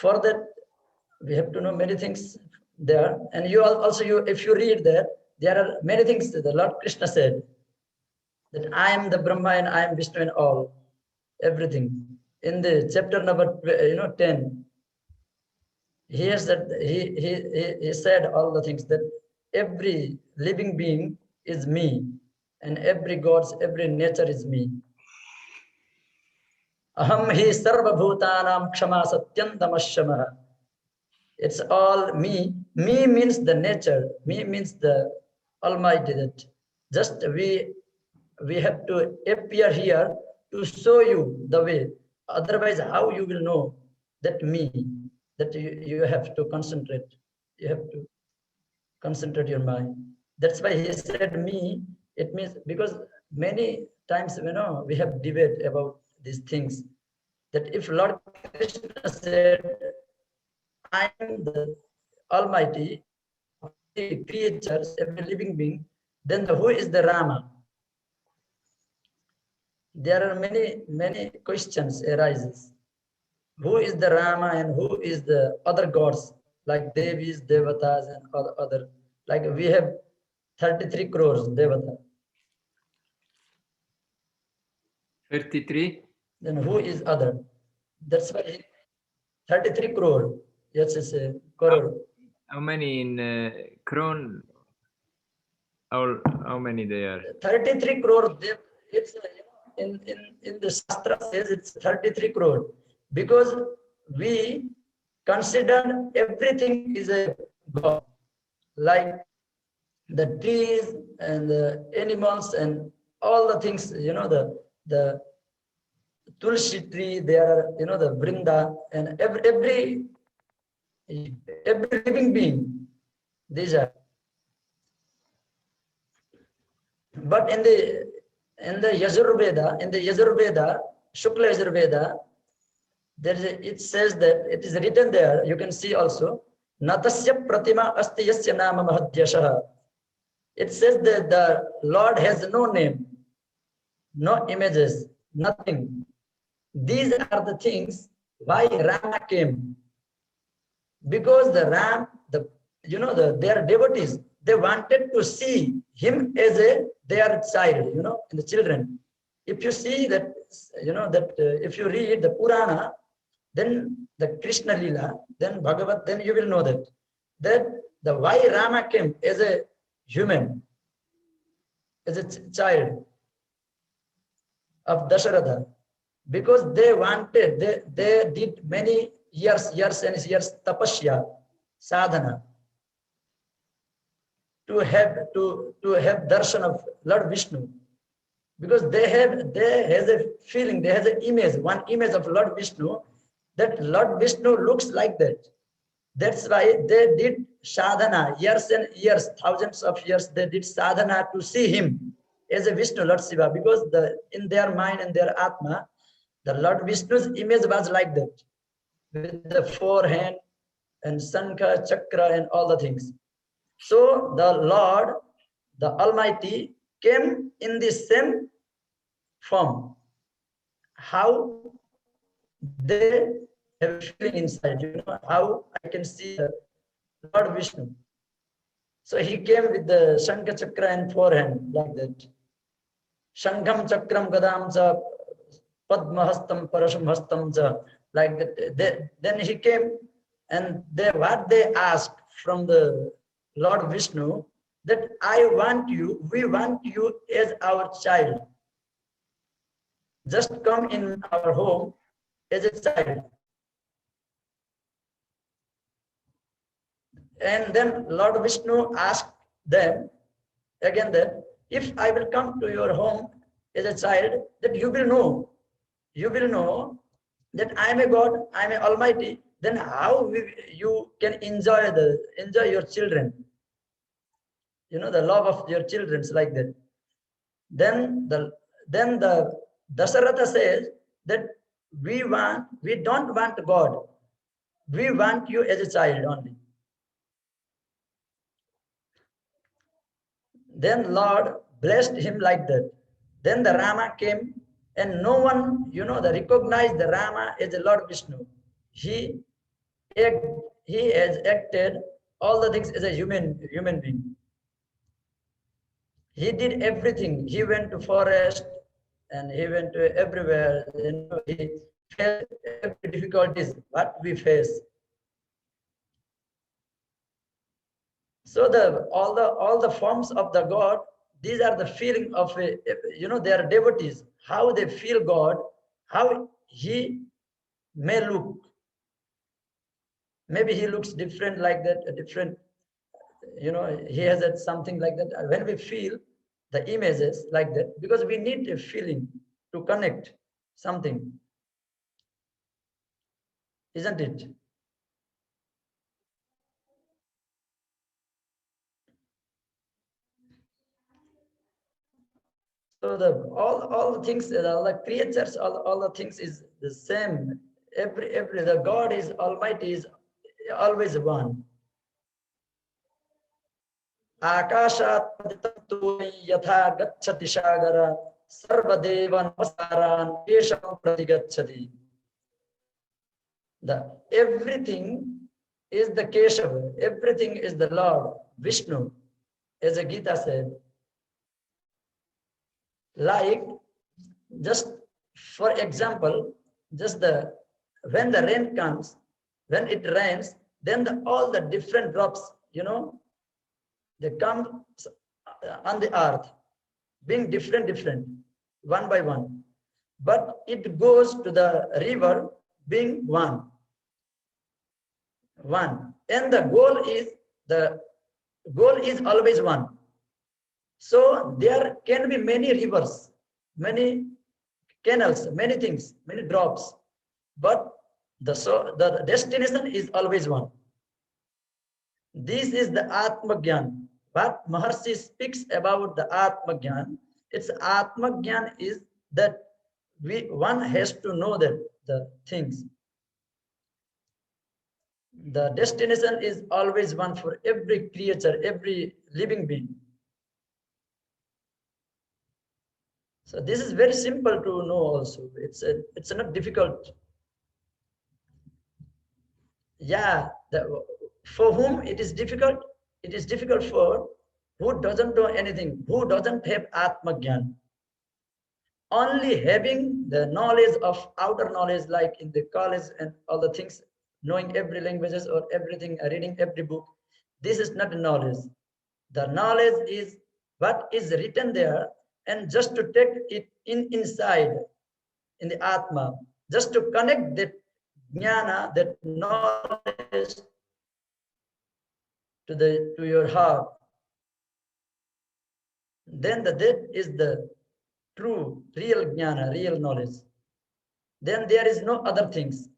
For that, we have to know many things there. And you also, if you read there are many things that the Lord Krishna said, that I am the Brahma and I am Vishnu and all, everything. In the chapter number 10, he has that he said all the things, that every living being is me, and every God's every nature is me. Aham hi sarva bhutanam kshama satyam damashamah. It's all me. Me means the nature. Me means the Almighty. That just we have to appear here to show you the way. Otherwise, how you will know that me? That you have to concentrate. You have to concentrate your mind. That's why he said me. It means, because many times we have debate about these things. That if Lord Krishna said, I am the Almighty, the creatures, every living being, then who is the Rama? There are many questions arises. Who is the Rama and who is the other gods, like Devis, Devatas, and other? Like we have 33 crores Devata. 33? Then who is other? That's why 33 crore. Yes, it's a crore. How many in Kron? How many they are? 33 crore. It's in the Shastra says it's 33 crore, because we consider everything is a God, like the trees and the animals and all the things. The Tulsi tree. There are the Vrinda and every living being. These are. But in the Yajurveda, Shukla Yajurveda, it says that it is written there. You can see also, Natasya Pratima Asti Yasya Nama Mahadyasha. It says that the Lord has no name, no images, nothing. These are the things why Rama came. Because the Ram, their devotees, they wanted to see him as their child, and the children. If you see that, if you read the Purana, then the Krishna Lila, then Bhagavad, then you will know that the why Rama came as a human, as a child of Dasharatha, because they wanted, they did many years and years tapasya, sadhana, to have darshan of Lord Vishnu, because they has a feeling, they has an image, one image of Lord Vishnu, that Lord Vishnu looks like that. That's why they did sadhana, years and years, thousands of years, they did sadhana to see him as a Vishnu, Lord Shiva, because in their mind and their Atma, the Lord Vishnu's image was like that, with the forehand and Sankha, Chakra and all the things. So the Lord, the Almighty, came in the same form. How they have a feeling inside, how I can see the Lord Vishnu. So he came with the Shankha, Chakra and forehand, like that. Shankham, Chakram, Gadam, cha, Padma Hastam, Parasham Hastam, cha, like that. Then he came, and what they asked from the Lord Vishnu, that we want you as our child. Just come in our home as a child. And then Lord Vishnu asked them again that if I will come to your home as a child, that you will know that I am a God, I am an Almighty. Then how you can enjoy your children? The love of your children is like that. Then the Dasharatha says that we don't want God. We want you as a child only. Then Lord blessed him like that. Then the Rama came, and no one, they recognized the Rama as the Lord Vishnu. He he has acted all the things as a human being. He did everything. He went to forest and he went to everywhere. He faced every difficulties what we face. So all the forms of the God, these are the feeling of they are devotees. How they feel God, how he may look. Maybe he looks different like that, different. He has that something like that. When we feel the images like that, because we need a feeling to connect something, isn't it? So all the things, all the creatures, all the things is the same. Every the God is Almighty is always one. Akashat yatha gacchati sagara sarvadeva namaskaran kesham pratigacchati. The everything is the Keshav, everything is the Lord Vishnu, as the Gita said. Like, just for example, just when the rain comes, when it rains, then all the different drops, they come on the earth, being different, one by one. But it goes to the river being one. And the goal is always one. So there can be many rivers, many canals, many things, many drops, but the destination is always one. This is the Atma Gyan. What Maharshi speaks about the Atma Gyan, it's Atma Gyan is that one has to know that the things. The destination is always one for every creature, every living being. So this is very simple to know also. It's not difficult. Yeah, for whom it is difficult for who doesn't know anything, who doesn't have Atma Gyan. Only having the knowledge of outer knowledge, like in the college and all the things, knowing every languages or everything, reading every book, this is not knowledge. The knowledge is what is written there, and just to take it inside in the Atma, just to connect that jnana, that knowledge to your heart, then that is the true, real jnana, real knowledge. Then there is no other things.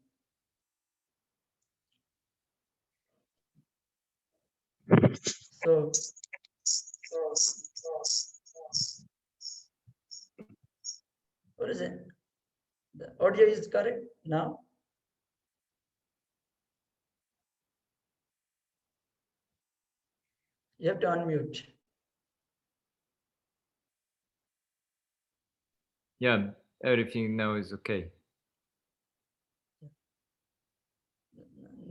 So what is it? The audio is correct now? You have to unmute. Yeah, everything now is okay.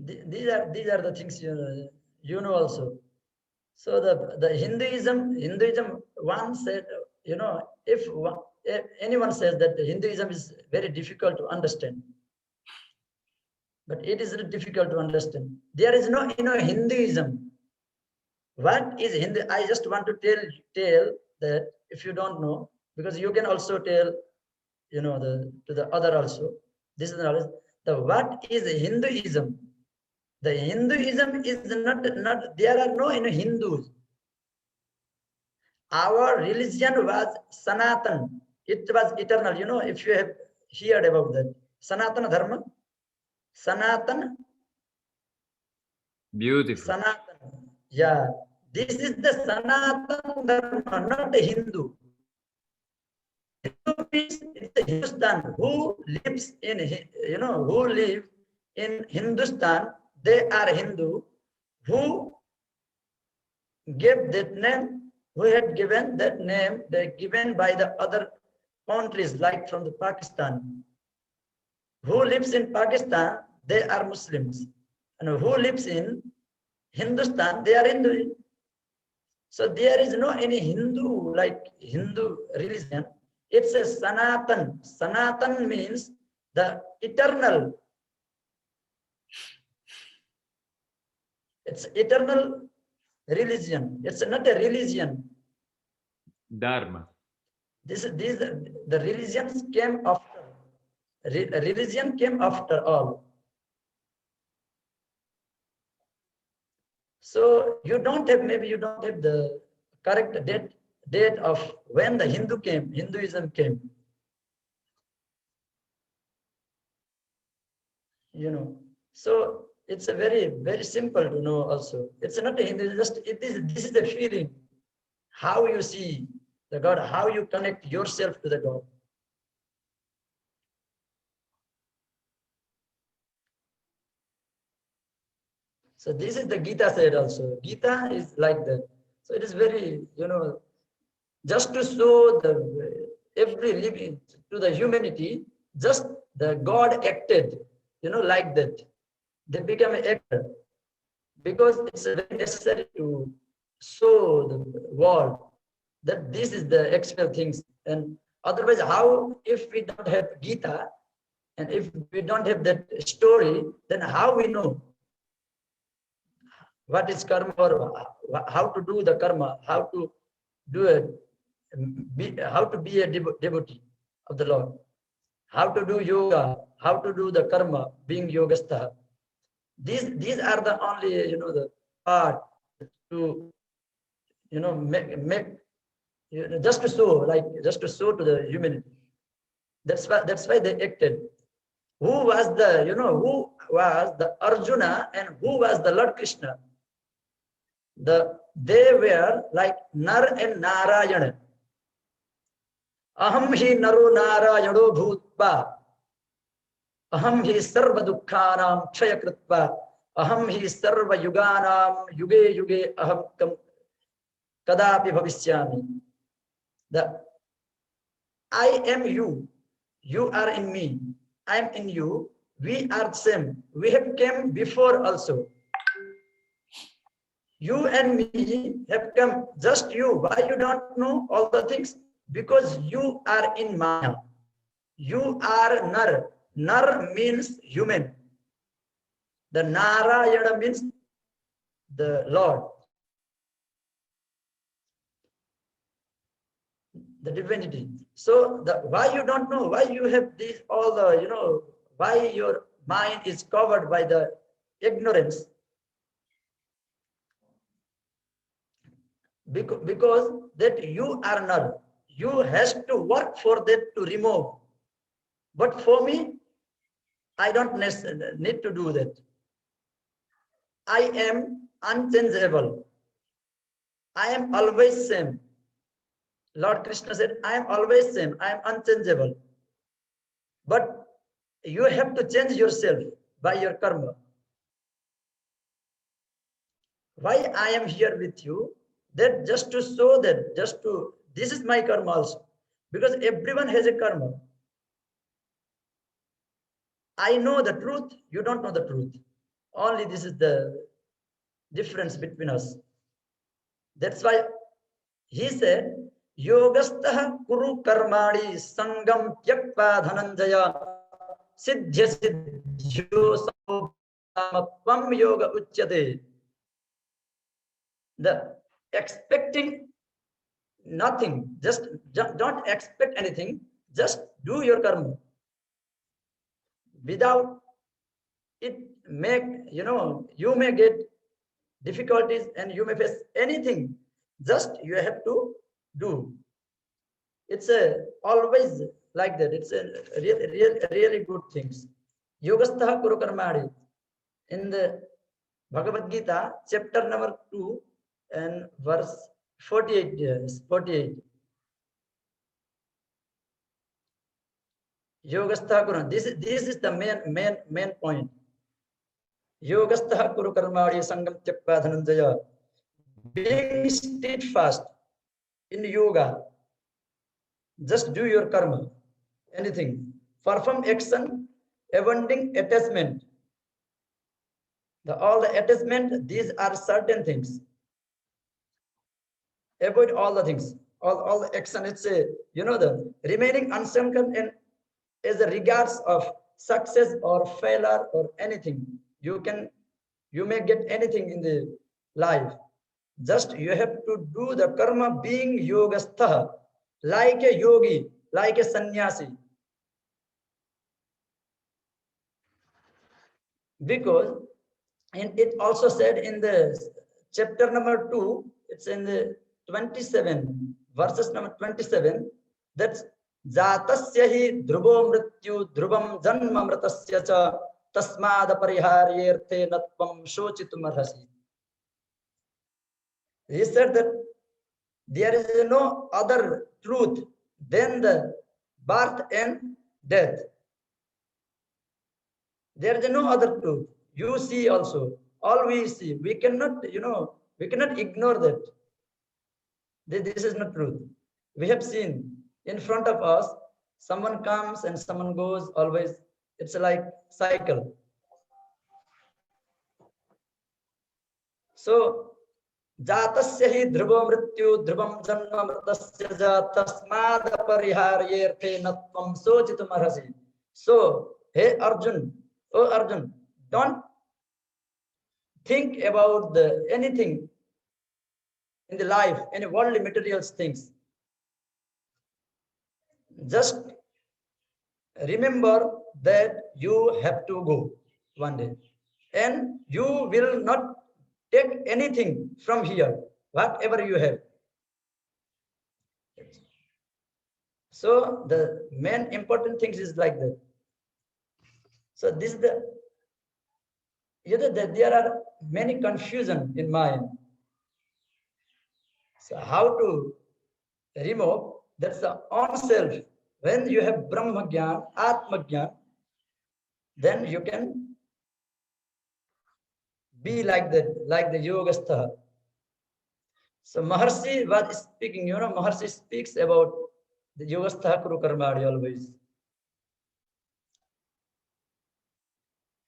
These are the things you know also. So the Hinduism one said, if anyone says that the Hinduism is very difficult to understand, but it is difficult to understand. There is no Hinduism. What is Hindu? I just want to tell that if you don't know, because you can also tell, to the other also. This is knowledge. What is Hinduism? The Hinduism is not there are no Hindus. Our religion was Sanatan. It was eternal. If you have heard about that. Sanatana Dharma. Sanatan. Beautiful. Sanatan. Yeah. This is the Sanatan Dharma, not a Hindu. Hindu means it's the Hindustan. Who lives who live in Hindustan, they are Hindu. Who gave that name, who had given that name, they given by the other countries, like from the Pakistan. Who lives in Pakistan, they are Muslims. And who lives in Hindustan, they are Hindu. So there is no any Hindu, like Hindu religion. It's a Sanatan. Sanatan means the eternal. It's eternal religion. It's not a religion. Dharma. The religions came after. Religion came after all. So you don't have, maybe you don't have the correct date of when the Hinduism came. You know, so it's a very simple to know also. It's not a Hindu, this is the feeling, how you see the God, how you connect yourself to the God. So this is the Gita said also. Gita is like that. So it is very, just to show the every living to the humanity, just the God acted, like that. They become an actor because it's very necessary to show the world that this is the actual things. And otherwise, how, if we don't have Gita and if we don't have that story, then how we know what is karma or how to do the karma, how to do it, how to be a devotee of the Lord, how to do yoga, how to do the karma, being yogastha. These are the only, the part to, make just to show to the humanity. That's why they acted. Who was the Arjuna and who was the Lord Krishna? They were like Nar and Narayana. Aham hi naro narayano bhutva. Aham hi sarva dukkhanam kshaya kritva. Aham hi sarva yuganam yuge yuge aham kadapi bhavishyami. I am you. You are in me. I am in you. We are same. We have came before also. You and me have come, just you. Why you don't know all the things? Because you are in Maya. You are Nar. Nar means human. The Narayana means the Lord, the divinity. So why you don't know? Why you have these all the, why your mind is covered by the ignorance? Because that you are Nar. You has to work for that to remove. But for me, I don't need to do that. I am unchangeable. I am always same. Lord Krishna said, I am always same. I am unchangeable. But you have to change yourself by your karma. Why I am here with you? That just to show that, this is my karma also. Because everyone has a karma. I know the truth, you don't know the truth. Only this is the difference between us. That's why he said, Yogastha kuru karmani sangam tyaktva dhananjaya siddhya siddhyo samapam yoga uchyate. The expecting nothing, just don't expect anything, just do your karma. Without it you may get difficulties and you may face anything, just you have to do. It's always like that. It's a really good things. Yogastha kuru karmani. In the Bhagavad Gita, chapter number 2 and verse 48. Yes, 48. Yogastha kuru. This is the main point. Yogastha kuru karmani sangam tyaktva dhananjaya. Being steadfast in yoga, just do your karma, anything. Perform action, avoiding attachment. All the attachment, these are certain things. Avoid all the things, all the action. It's a, the remaining uncertain and as a regards of success or failure or anything. You may get anything in the life. Just you have to do the karma being yogastha, like a yogi, like a sannyasi. Because and it also said in the chapter number 2, it's in the 27, verses number 27, that jatasya hi dhruvo mrityu dhruvam janma mritasya cha tasmad pariharyerte natvam shochitum arhasi. He said that there is no other truth than the birth and death. There is no other truth. You see also, all we see. We cannot, we cannot ignore that. This is not truth. We have seen in front of us, someone comes and someone goes always. It's like cycle. So, jatasya hi dhruvo mrityu dhruvam janma mritasya ja tasmad pariharyerte natvam sochitum arhasi. So, hey Arjun, oh Arjun, don't think about anything in the life, any worldly material things. Just remember that you have to go one day, and you will not take anything from here, whatever you have. So the main important things is like that. So this is that there are many confusion in mind. So how to remove? That's the own self. When you have Brahma Gyan, Atma Gyan, then you can be like that, like the Yogastha. So Maharshi was speaking, Maharshi speaks about the Yogastha Kuru Karmadi always.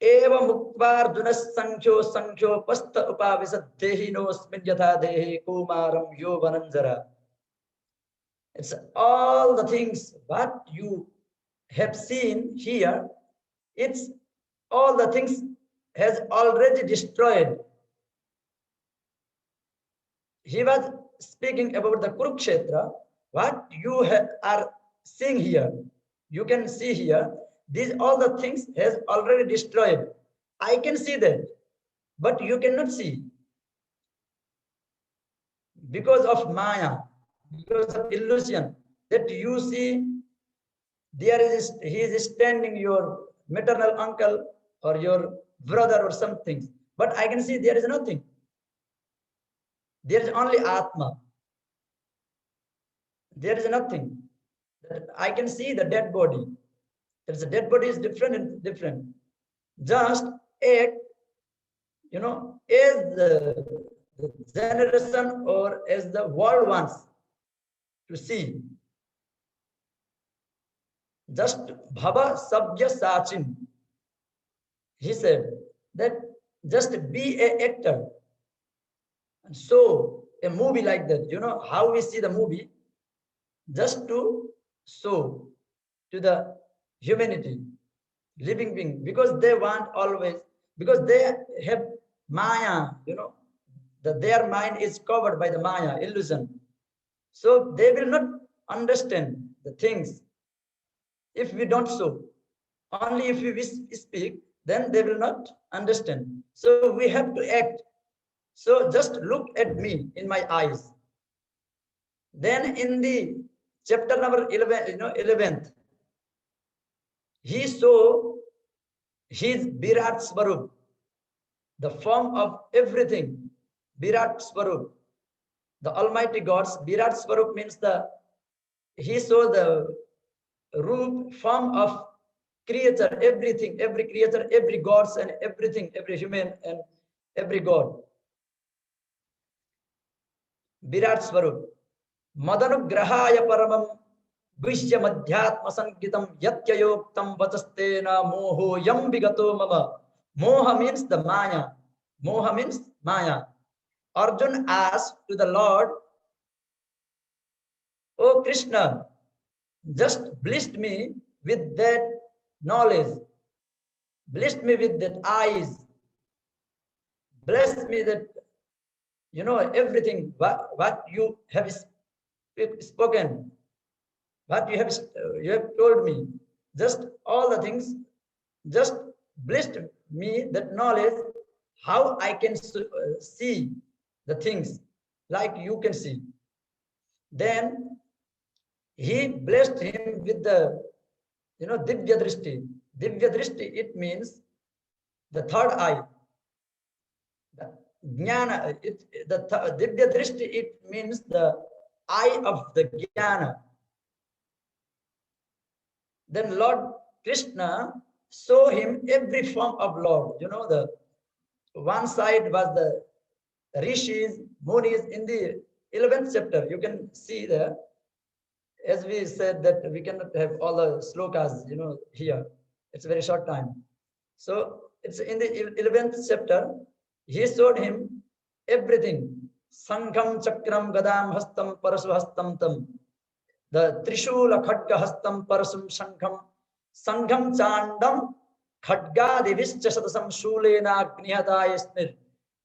Eva Mukvar Dunas Sankhyo Pasta Upavisat Dehi no Sminyatha Dehi Kumaram Yovananjara. It's all the things what you have seen here, it's all the things has already destroyed. He was speaking about the Kurukshetra, what you are seeing here. You can see here, these all the things has already destroyed. I can see that, but you cannot see. Because of Maya, because of illusion, that you see he is standing your maternal uncle or your brother or something, but I can see there is nothing. There is only Atma. There is nothing. I can see the dead body. There's a dead body is different and different. Just act, as the generation or as the world wants to see. Just Bhava Sabya Sachin. He said that just be an actor. And so a movie like that, how we see the movie, just to show to the humanity, living being, because they want always, because they have Maya, that their mind is covered by the Maya, illusion. So they will not understand the things if we don't show. Only if we speak, then they will not understand. So we have to act. So just look at me in my eyes. Then in the chapter number 11, 11th, he saw his Virat Swarup, the form of everything. Virat Swarup, the Almighty God's Virat Swarup means he saw the root form of creature, everything, every creature, every gods and everything, every human and every god. Virat Swarup. Madanugrahaya paramam Vishya Madhyatma Sankitam Yatyayoktam Vachastena Moho Yam Vigato Mama. Moha means the Maya. Moha means Maya. Arjun asked to the Lord, "Oh Krishna, just bless me with that knowledge, bless me with that eyes, bless me that, everything what you have spoken, what you have told me, just all the things, just blessed me that knowledge, how I can see the things like you can see." Then he blessed him with the, Divya Drishti. Divya Drishti, it means the third eye. The Jnana, Divya Drishti, it means the eye of the Jnana. Then Lord Krishna saw him every form of Lord. The one side was the rishis, munis. In the 11th chapter, you can see there, as we said that we cannot have all the slokas, here. It's a very short time. So it's in the 11th chapter, he showed him everything. Sankham chakram gadam hastam parasu hastam tam. The trishula khadga hastam parasum sankham chandam khadgadivischa satasam shulena agnihatayasmir.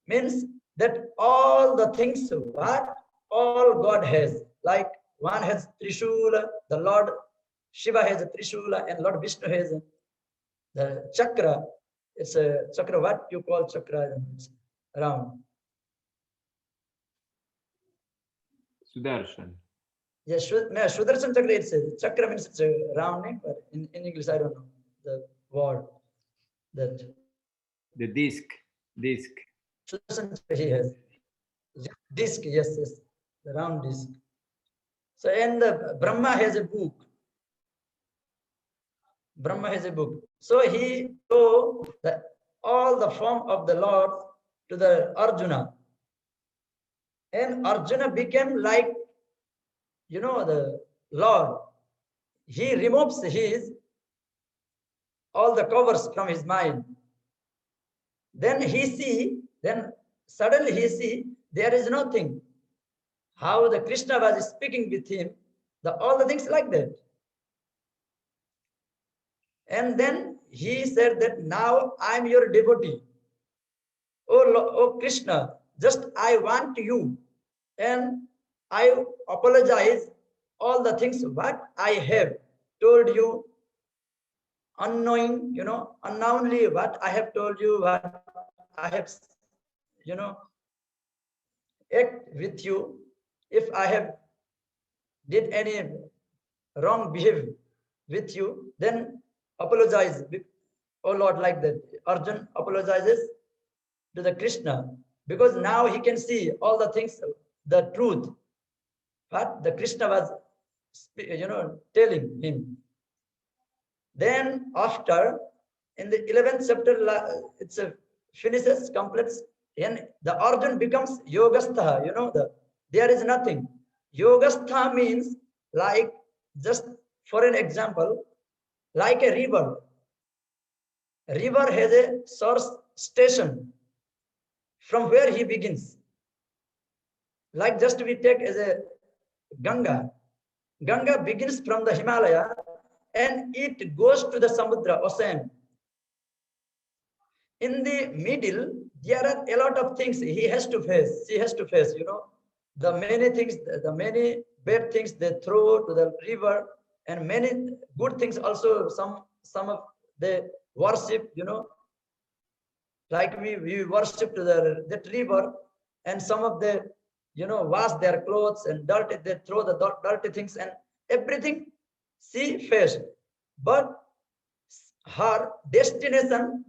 Means that all the things what all God has, like one has trishula, the Lord Shiva has a trishula, and Lord Vishnu has the chakra. It's a chakra, what you call chakra, round. Sudarshan. Yes, Sudarshan chakra, it's a chakra means it's a rounding, but in English I don't know the word. That The disc. Sudarshan chakra he has. Disc, yes, the round disc. So, and the Brahma has a book. Brahma has a book. So he showed all the form of the Lord to the Arjuna. And Arjuna became like, the Lord. He removes all the covers from his mind. Then suddenly he see there is nothing. How the Krishna was speaking with him, all the things like that. And then he said that now I'm your devotee. Oh Krishna, just I want you, and I apologize all the things what I have told you, unknowingly what I have told you, what I have, act with you. If I have did any wrong behavior with you, then apologize. Oh Lord, like that. Arjun apologizes to the Krishna, because now he can see all the things, the truth, what the Krishna was, telling him. Then after, in the 11th chapter, it's a finishes, completes, and the Arjun becomes Yogastha. There is nothing. Yogastha means like, just for an example, like a river. A river has a source station from where he begins. Like just we take as a Ganga. Ganga begins from the Himalaya and it goes to the Samudra, ocean. In the middle, there are a lot of things he has to face, she has to face, the many things, the many bad things they throw to the river, and many good things also, some of the worship, like we worship to that river, and some of the, wash their clothes and dirty, they throw the dirty things and everything she faced. But her destination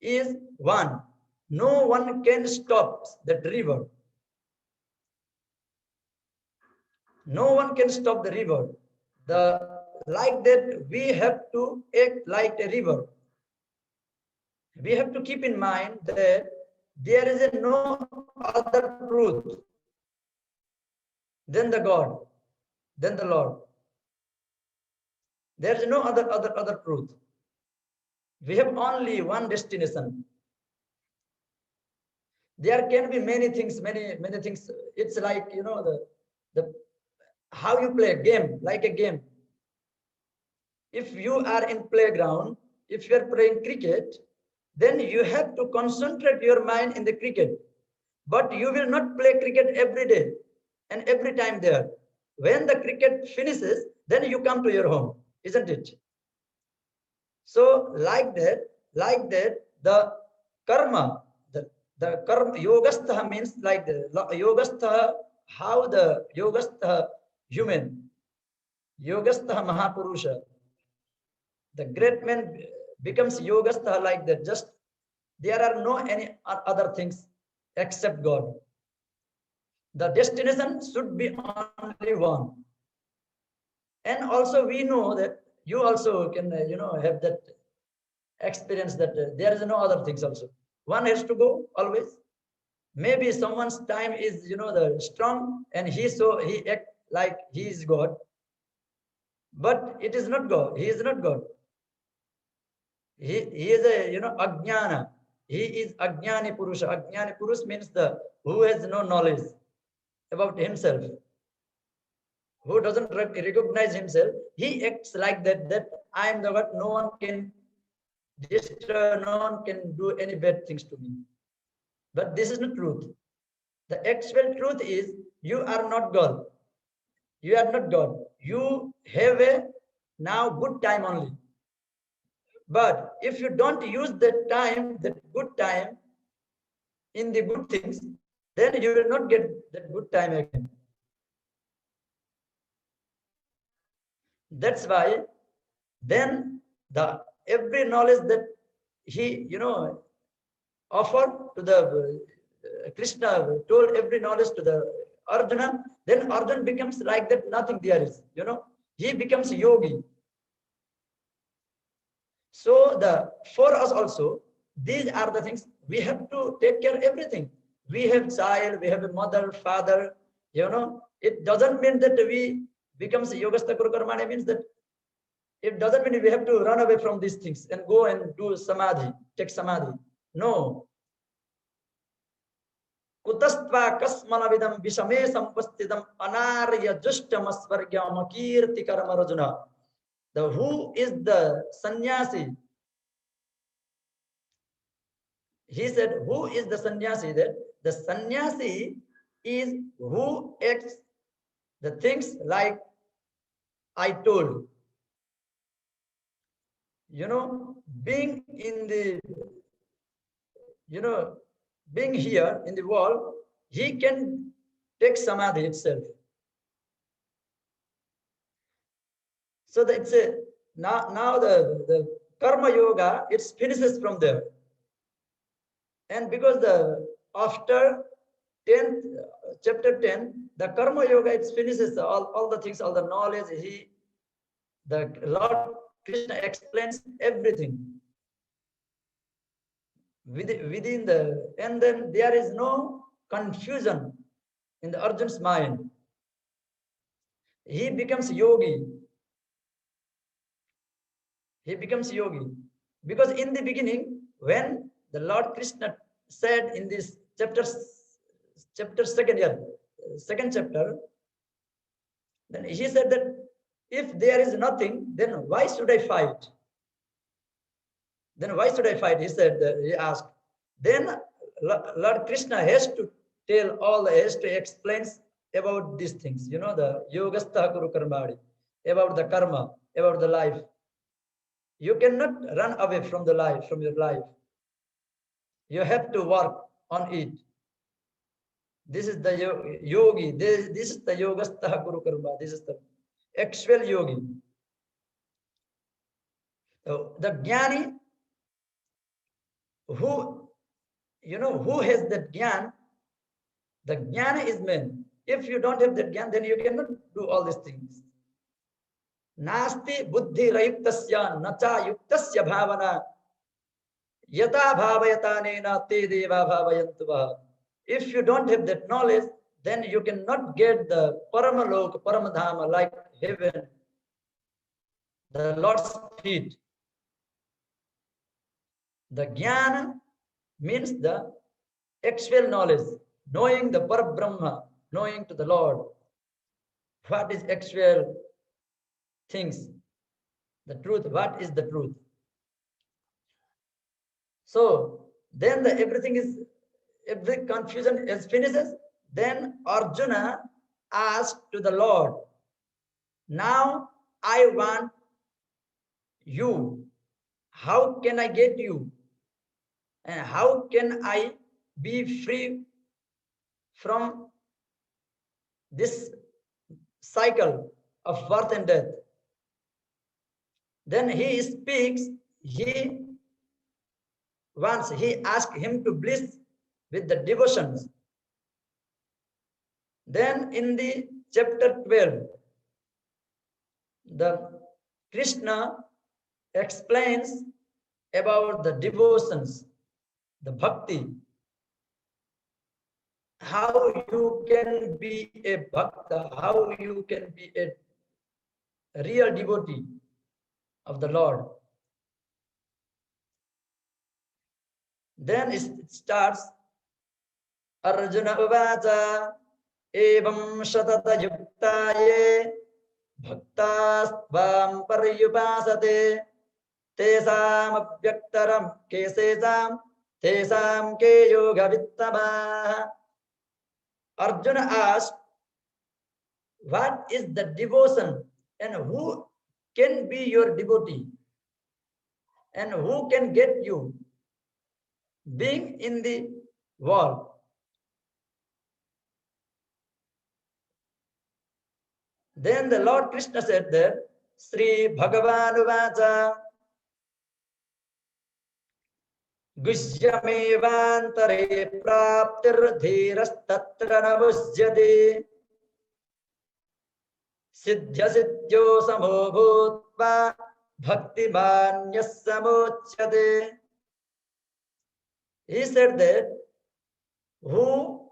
is one. No one can stop that river. No one can stop the river. Like that, we have to act like a river. We have to keep in mind that there is no other truth than the God, than the Lord. There is no other truth. We have only one destination. There can be many things, many things. It's like, you know, the how you play a game, like a game. If you are in playground, if you are playing cricket, then you have to concentrate your mind in the cricket. But you will not play cricket every day and every time there. When the cricket finishes, then you come to your home, isn't it? So like that, the karma, the karma, yogastha means like the yogastha, how the yogastha human, yogastha mahapurusha, the great man becomes yogastha like that. Just there are no any other things except God. The destination should be only one. And also we know that you also can, have that experience that there is no other things also. One has to go always. Maybe someone's time is, the strong and he act like he is God, but it is not God. He is not God. He is a, ajnana. He is ajnani purusha. Ajnani purusha means the who has no knowledge about himself, who doesn't recognize himself. He acts like that I am the God, no one can destroy, no one can do any bad things to me. But this is not truth. The actual truth is you are not God. You are not God. You have a now good time only. But if you don't use that time, that good time in the good things, then you will not get that good time again. That's why then the every knowledge that he, offered to the Krishna told every knowledge to the Arjuna, then Arjuna becomes like that, nothing there is, he becomes yogi. So for us also, these are the things we have to take care of everything. We have child, we have a mother, father, it doesn't mean that we becomes yogastha kuru karmani, means that it doesn't mean we have to run away from these things and go and do samadhi, take samadhi. No. Kutastva kasmanavidam vishame sampastidam anarya jushtamasvargyam kirti karma rajuna. The who is the sannyasi? He said, who is the sannyasi? That the sannyasi is who acts the things like I told. Being in the, being here in the world, he can take samadhi itself. So that's a now the karma yoga, it finishes from there. And because after 10th chapter 10, the karma yoga, it finishes all the things, all the knowledge. The Lord Krishna explains everything within and then there is no confusion in the Arjun's mind. He becomes yogi. He becomes yogi. Because in the beginning, when the Lord Krishna said in this chapter second chapter, then he said that if there is nothing, then why should I fight? Then why should I fight? He said, he asked. Then Lord Krishna has to has to explain about these things, the yogastha kuru karmadi, about the karma, about the life. You cannot run away from the life, from your life. You have to work on it. This is the yogi. This is the yogastha kuru karma. This is the actual yogi. So the jnani, who has that jnana, the jnana is man. If you don't have that jnana, then you cannot do all these things. Nasti buddhi rayuktasya nacha yuktasya bhavana yata bhavayatanena te deva bhavayantuva. If you don't have that knowledge, then you cannot get the paramaloka, paramadhama, like heaven, the Lord's feet. The jnana means the actual knowledge, knowing the Parabrahma, knowing to the Lord. What is actual things? The truth. What is the truth? So then every confusion is finishes. Then Arjuna asked to the Lord, now I want you. How can I get you? And how can I be free from this cycle of birth and death? Then he speaks, he asked him to bliss with the devotions. Then in the chapter 12, the Krishna explains about the devotions, the bhakti, how you can be a bhakta, how you can be a real devotee of the Lord. Then it starts, Arjuna uvacha evam shatata yuktaye bhaktasvam paryupasate tesam apyaktaram kesesam tesam ke yoga vittama. Arjuna asked, what is the devotion and who can be your devotee and who can get you being in the world? Then the Lord Krishna said that Sri Bhagavan uvacha Guhyamevantare praptir dhirastatra namusyate siddhya siddhyo samo bhutva bhaktimanyas samochyate. He said that who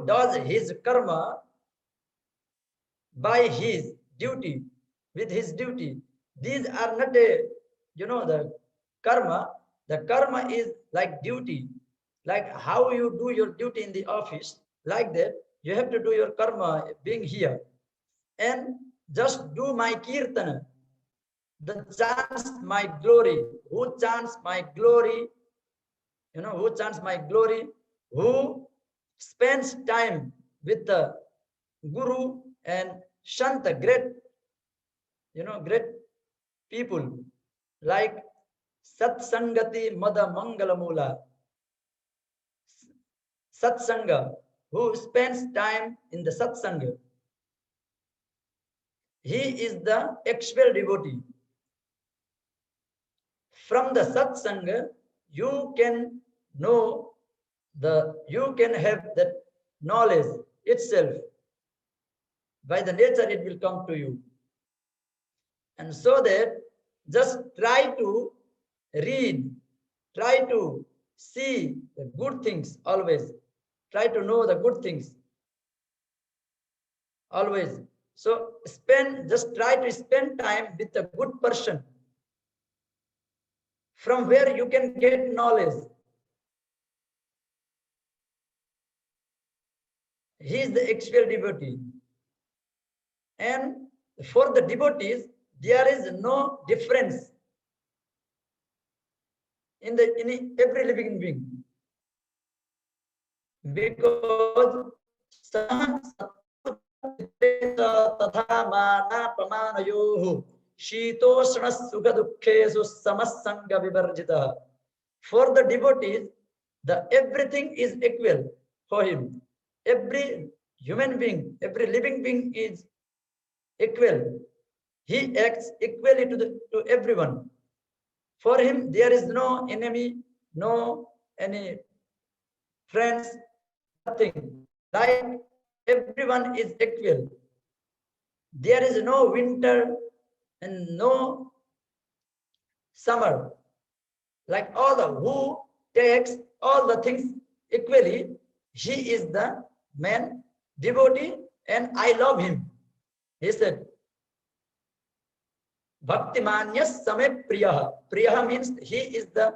does his karma by his duty, with his duty. These are not the karma. The karma is like duty, like how you do your duty in the office, like that you have to do your karma being here. And just do my kirtana, the chants my glory. Who chants my glory? Who chants my glory? Who spends time with the Guru and Shanta, great people like Satsangati Mada Mangalamula. Satsanga, who spends time in the Satsanga. He is the actual devotee. From the Satsanga, you can have that knowledge itself. By the nature, it will come to you. And so that just try to read, try to see the good things always. Try to know the good things always. So just try to spend time with a good person from where you can get knowledge. He is the actual devotee. And for the devotees, there is no difference in every living being, because for the devotees, everything is equal for him. Every human being, every living being is equal. He acts equally to everyone. For him, there is no enemy, no any friends, nothing. Like everyone is equal. There is no winter and no summer. Like who takes all the things equally, he is the man devotee and I love him. He said, Bhaktimanyas same priyaha. Priyaha means he is the,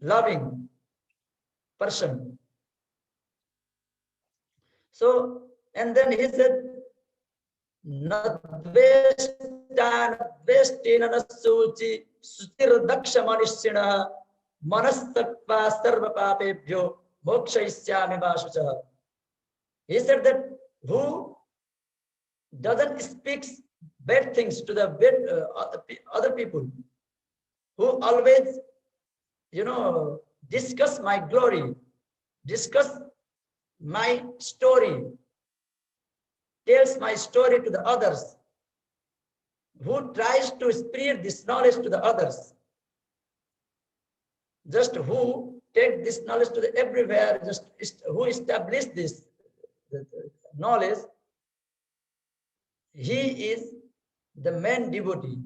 loving person. So, and then he said, Nadvestina Nasuchi Sutir Dakshamanishina Manasatva Sarva Papebhyo Mokshaishyami Vashucha. He said that who doesn't speak bad things to the other people, who always, discuss my glory, discuss my story, tells my story to the others, who tries to spread this knowledge to the others, just who take this knowledge to the everywhere, just who establish this knowledge, he is the main devotee.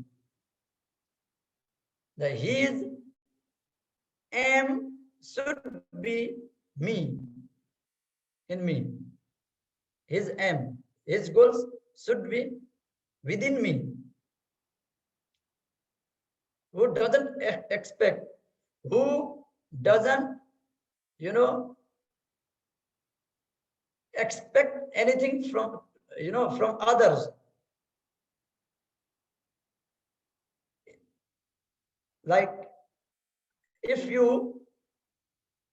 His aim should be me, in me. His aim, his goals should be within me. Who doesn't expect, who doesn't, expect anything from, from others. Like if you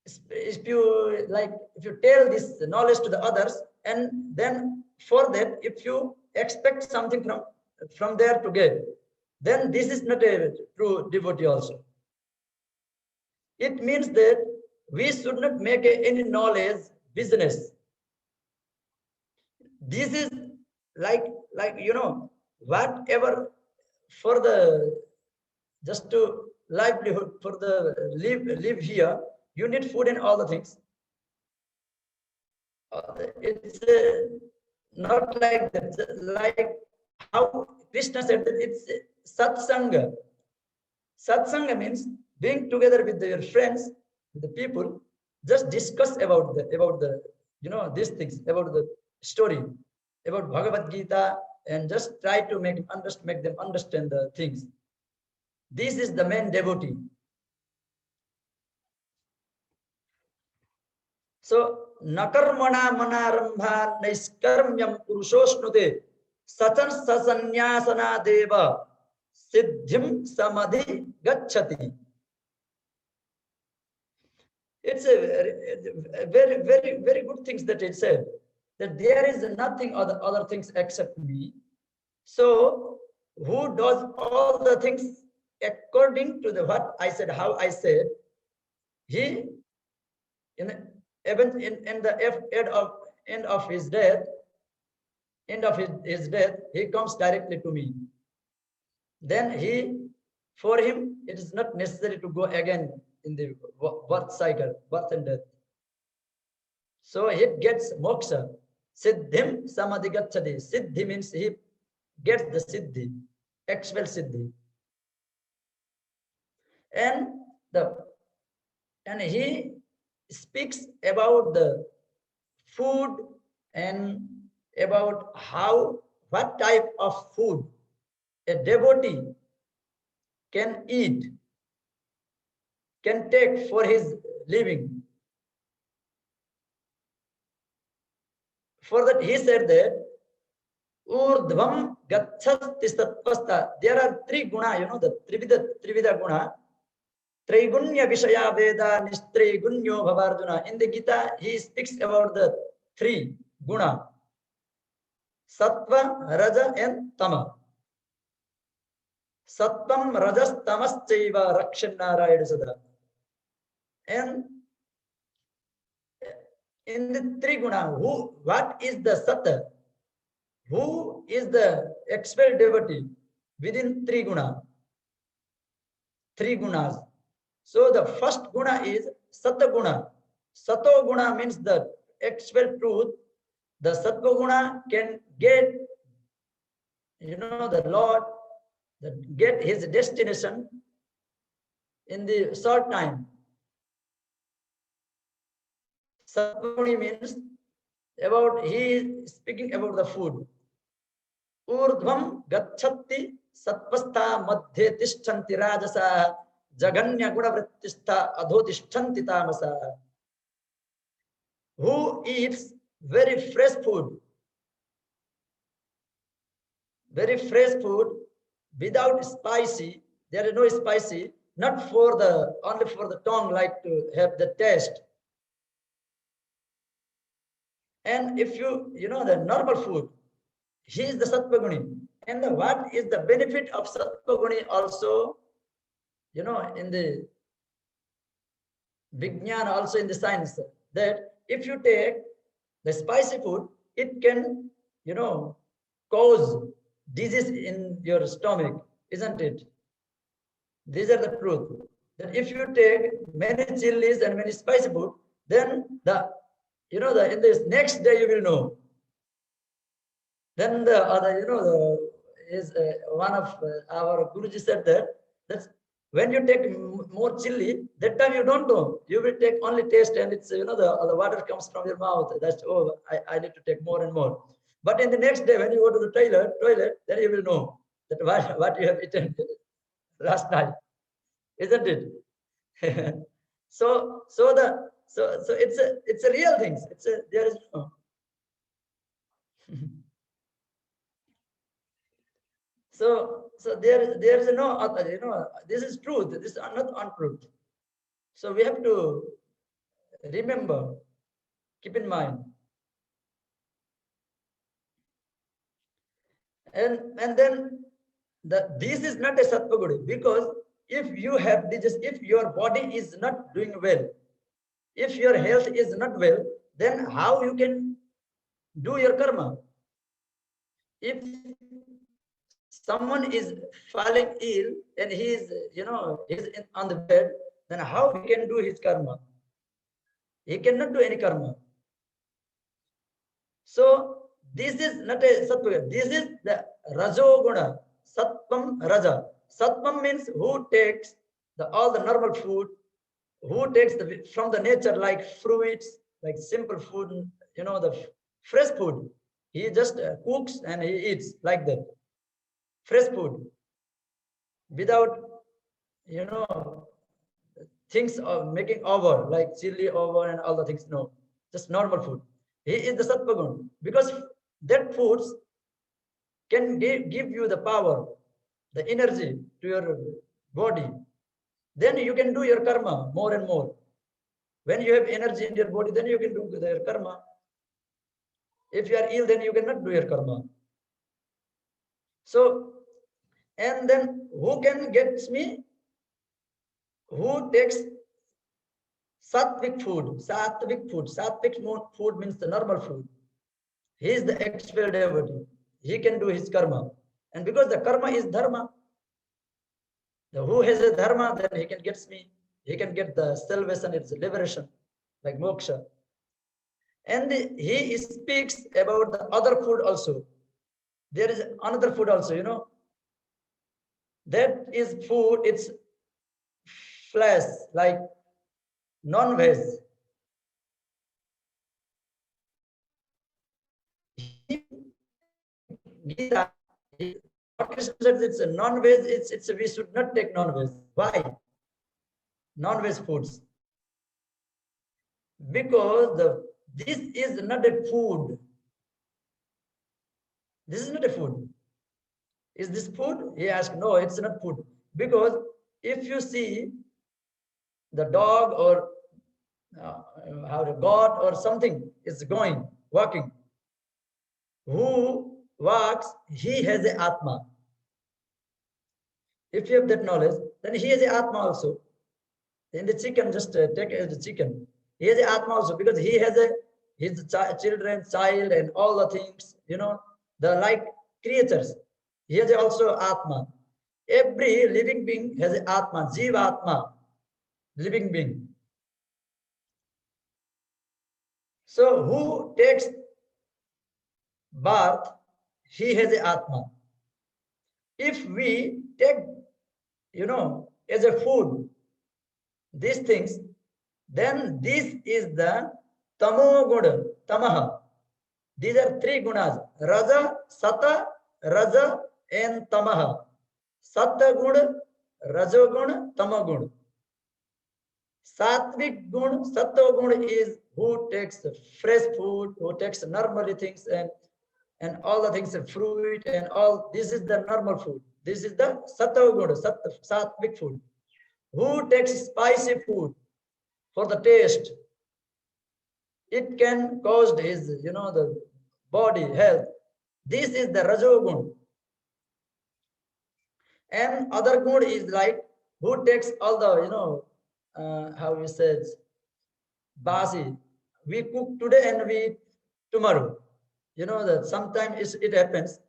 tell this knowledge to the others, and then for that, if you expect something from there to get, then this is not a true devotee also. It means that we should not make any knowledge business. This is like whatever for the just to livelihood, for the live here, you need food and all the things. It's not like that. Like how Krishna said that it's satsanga. Satsanga means being together with your friends, with the people, just discuss about the these things, about the story, about Bhagavad Gita, and just try to make them understand the things. This is the main devotee. So, nakarmana manarambha naiskarmyam purushoshnude satan sasanyasana deva siddhim samadhi gacchati. It's a very, very, very good things that it said, that there is nothing other things except me. So, who does all the things according to what I said, how I said, he in the end of his death, he comes directly to me. Then for him, it is not necessary to go again in the birth cycle, birth and death. So he gets moksha. Siddhim samadhi gacchati. Siddhi means he gets the siddhi, actual siddhi. And he speaks about the food and about what type of food a devotee can eat, can take for his living. For that, he said that urdhvam gacchati satvasta. There are three guna, the trivida guna. Trigunya Vishaya Veda Nistrigunya Bhavarduna. In the Gita, he speaks about the three guna: Sattva, Raja, and Tama. Sattvam, Rajas, Tamas, Chaiva, Rakshanarayana Sada. And in the three guna, what is the Satta? Who is the expert devotee within three guna? Three gunas. So the first guna is Sattva guna. Sattva guna means the actual truth. The Sattva guna can get, the Lord, get his destination in the short time. Sattva guna means he is speaking about the food. Urdhvam gacchati sattvastha madhye tishtanti rajasa Jaganya guna vrittistha adhodishtanti tamasa. Who eats very fresh food, without spicy, there is no spicy, not for the, only for the tongue, like to have the taste. And if you know the normal food, he is the Sattva-guni. And what is the benefit of Sattva-guni also, you know, in the Vijnana, also in the science, that if you take the spicy food, it can, you know, cause disease in your stomach, isn't it? These are the truth. That if you take many chilies and many spicy food, then the, you know, the in this next day you will know. Then the other, you know, the is one of our Guruji said that when you take more chili, that time you don't know. You will take only taste, and it's, you know, the water comes from your mouth. That's, oh, I need to take more and more. But in the next day, when you go to the toilet, then you will know that what you have eaten last night, isn't it? so it's a real thing. There is no. So there is no other, you know, this is truth. This is not untruth. So we have to remember, keep in mind. And then this is not a sattva-guni, because if you have this, if your body is not doing well, if your health is not well, then how you can do your karma? If someone is falling ill and he is, you know, on the bed, then how he can do his karma? He cannot do any karma. So this is not a sattva. This is the rajoguna, sattvam raja. Sattvam means who takes all the normal food, who takes from the nature, like fruits, like simple food, you know, the fresh food. He just cooks and he eats like that. Fresh food, without, you know, things of making over, like chili over and all the things. No, just normal food. He is the sattva guna, because that foods can give you the power, the energy to your body. Then you can do your karma more and more. When you have energy in your body, then you can do your karma. If you are ill, then you cannot do your karma. So, and then who can get me? Who takes sattvic food? Sattvic food. Sattvic food means the normal food. He is the actual devotee. He can do his karma. And because the karma is dharma, who has a dharma, then he can get me. He can get the salvation, it's liberation, like moksha. And he speaks about the other food also. There is another food also, you know. That is food, it's flesh, like non-veg. Gita, Krishna says it's a non-veg, it's we should not take non-veg. Why? Non-veg foods. Because this is not a food. This is not a food. Is this food? He asked, no, it's not food. Because if you see the dog or how the god or something is walking, who walks, he has a atma. If you have that knowledge, then he has a atma also. In the chicken, just take the chicken. He has a atma also, because he has his children, child, and all the things, you know, the like creatures. He has also atma. Every living being has an atma, jiva atma, living being. So who takes birth, he has an atma. If we take, you know, as a food, these things, then this is the tamo guna, tamaha. These are three gunas, raja, sata, raja, and tamaha. Sata guna Rajogun, Tamagun. Sattvic gun, Sattva gun is who takes fresh food, who takes normally things and all the things, fruit and all. This is the normal food. This is the Sattva gun, Sattvic food. Who takes spicy food for the taste? It can cause his, the body health. This is the Rajogun. And other gun is like who takes all the, how we said, basi. We cook today and we eat tomorrow. You know that sometimes it happens.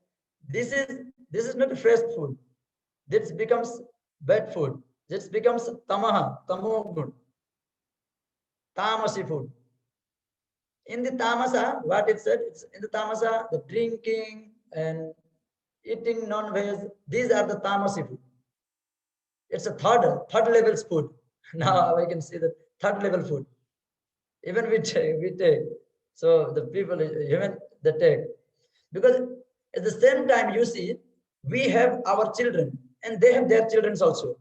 This is not fresh food. This becomes bad food. This becomes tamo gun, tamasi food. In the tamasa, what it said, it's in the tamasa, the drinking and eating non-veg, these are the tamasi food. It's a third level food. Now I can see the third level food. Even we take. So the people, even they take. Because at the same time, you see, we have our children and they have their children also.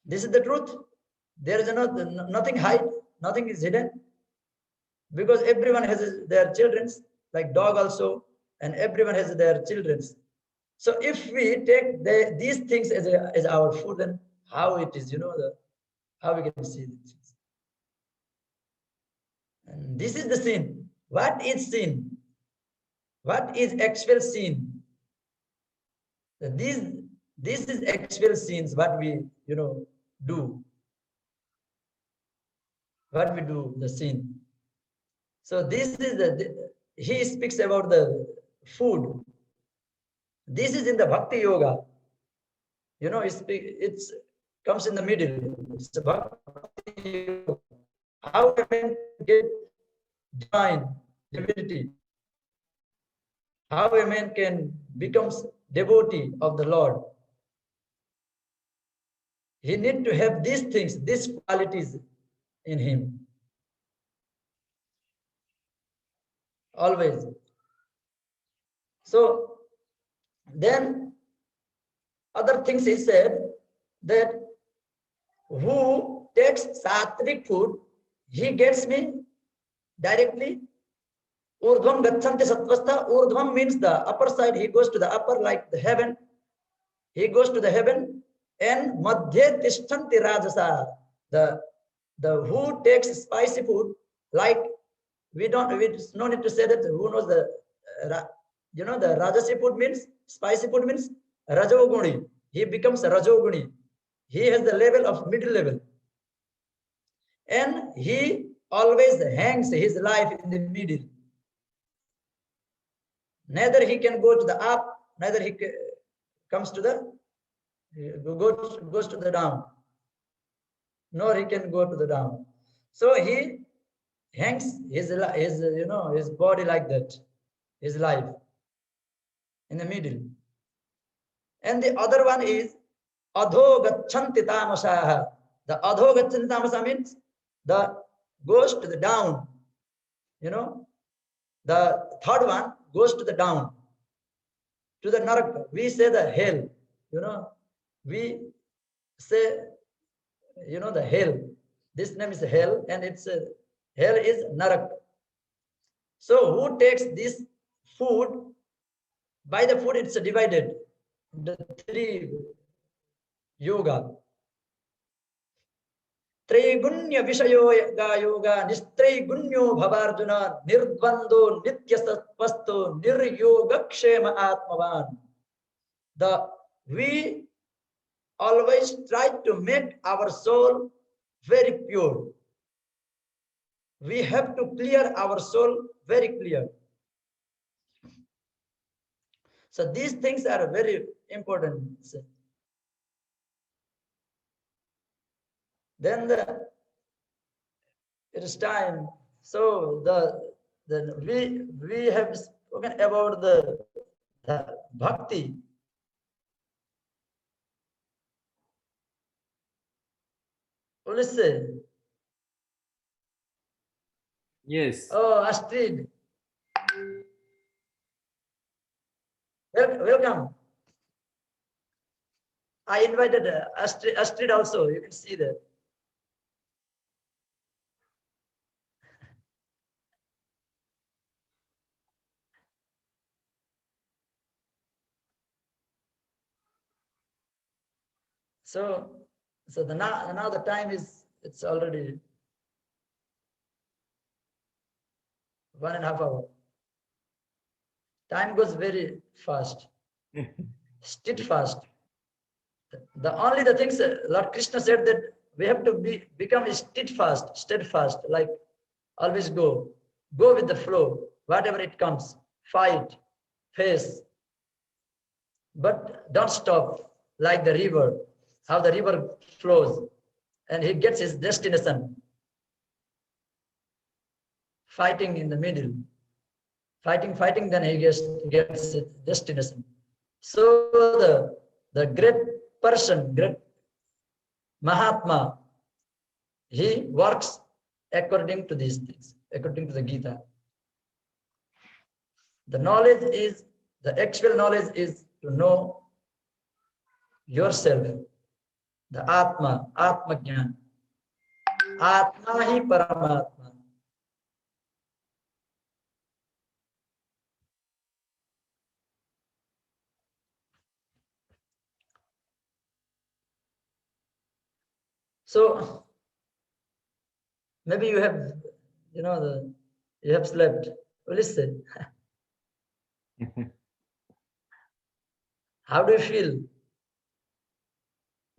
This is the truth. There is nothing hide, nothing is hidden. Because everyone has their children, like dog also, and everyone has their children. So if we take these things as our food, then how it is, how we can see these things. And this is the sin. What is sin? What is actual sin? This is actual sins, what we, do. What we do, the sin. So this is he speaks about the food. This is in the Bhakti Yoga. It comes in the middle. It's the Bhakti Yoga. How a man get divine divinity. How a man can become devotee of the Lord. He need to have these things, these qualities in him. Always. So then other things he said that who takes sattvic food, he gets me directly. Urdhvam gachanti sattvastha. Urdhvam means the upper side. He goes to the upper, like the heaven. He goes to the heaven. And madhye tishtanti rajasa. The who takes spicy food, like we no need to say that who knows the the rajasi food means, spicy food means rajoguni. He becomes a rajoguni. He has the level of middle level. And he always hangs his life in the middle. Neither he can go to the up, neither he comes to the goes to the down, nor he can go to the down. So he hangs his body like that, his life in the middle. And the other one is adho gachanti tamasaha. The adho gachanti tamasa means the goes to the down. The third one goes to the down, to the narak. We say the hell. We say the hell. This name is hell, and it's hell is narak. So who takes this food? By the food, it's divided into three yoga. Trigunya Vishayo Yoga, Nistraigunyo Bhavarjuna, Nirbando Nitya Satvasto, Niryoga Kshema Atmavan. We always try to make our soul very pure. We have to clear our soul very clear. So these things are very important. Then it is time. So we have spoken about the bhakti. Ulisse. Yes. Oh, Astrid. Welcome. I invited Astrid also. You can see that. So now the time is, it's already 1.5 hours. Time goes very fast, steadfast. The things Lord Krishna said, that we have to become steadfast, like always go with the flow, whatever it comes, fight, face, but don't stop, like the river, how the river flows, and he gets his destination, fighting in the middle, fighting, then he gets his destination. So the great person, great Mahatma, he works according to these things, according to the Gita. The actual knowledge is to know yourself, the Atma Jnana. Atma hi Paramatma. So maybe you have, you have slept. Listen, how do you feel?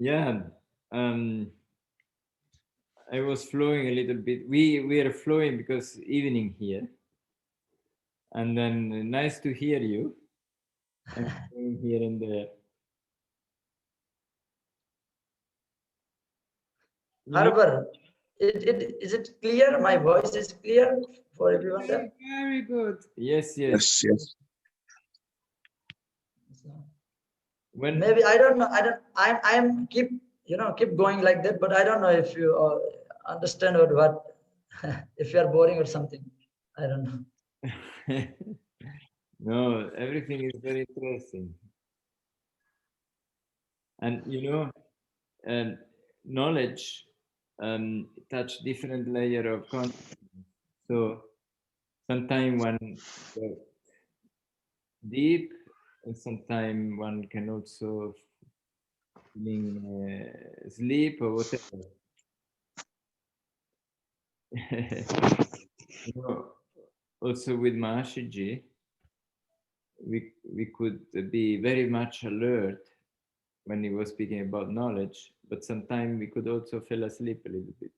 Yeah, I was flowing a little bit. We are flowing because evening here, and then nice to hear you. And here and there. Harbour, is it clear? My voice is clear for everyone there? Very good. Yes. Yes. When Maybe I don't know. I'm keep going like that, but I don't know if you understand or what. If you are boring or something, I don't know. No, everything is very interesting. And knowledge touch different layer of consciousness. So sometimes one go deep, and sometimes one can also feeling sleep or whatever. Also with Mahashiji, we could be very much alert when he was speaking about knowledge, but sometimes we could also fall asleep a little bit.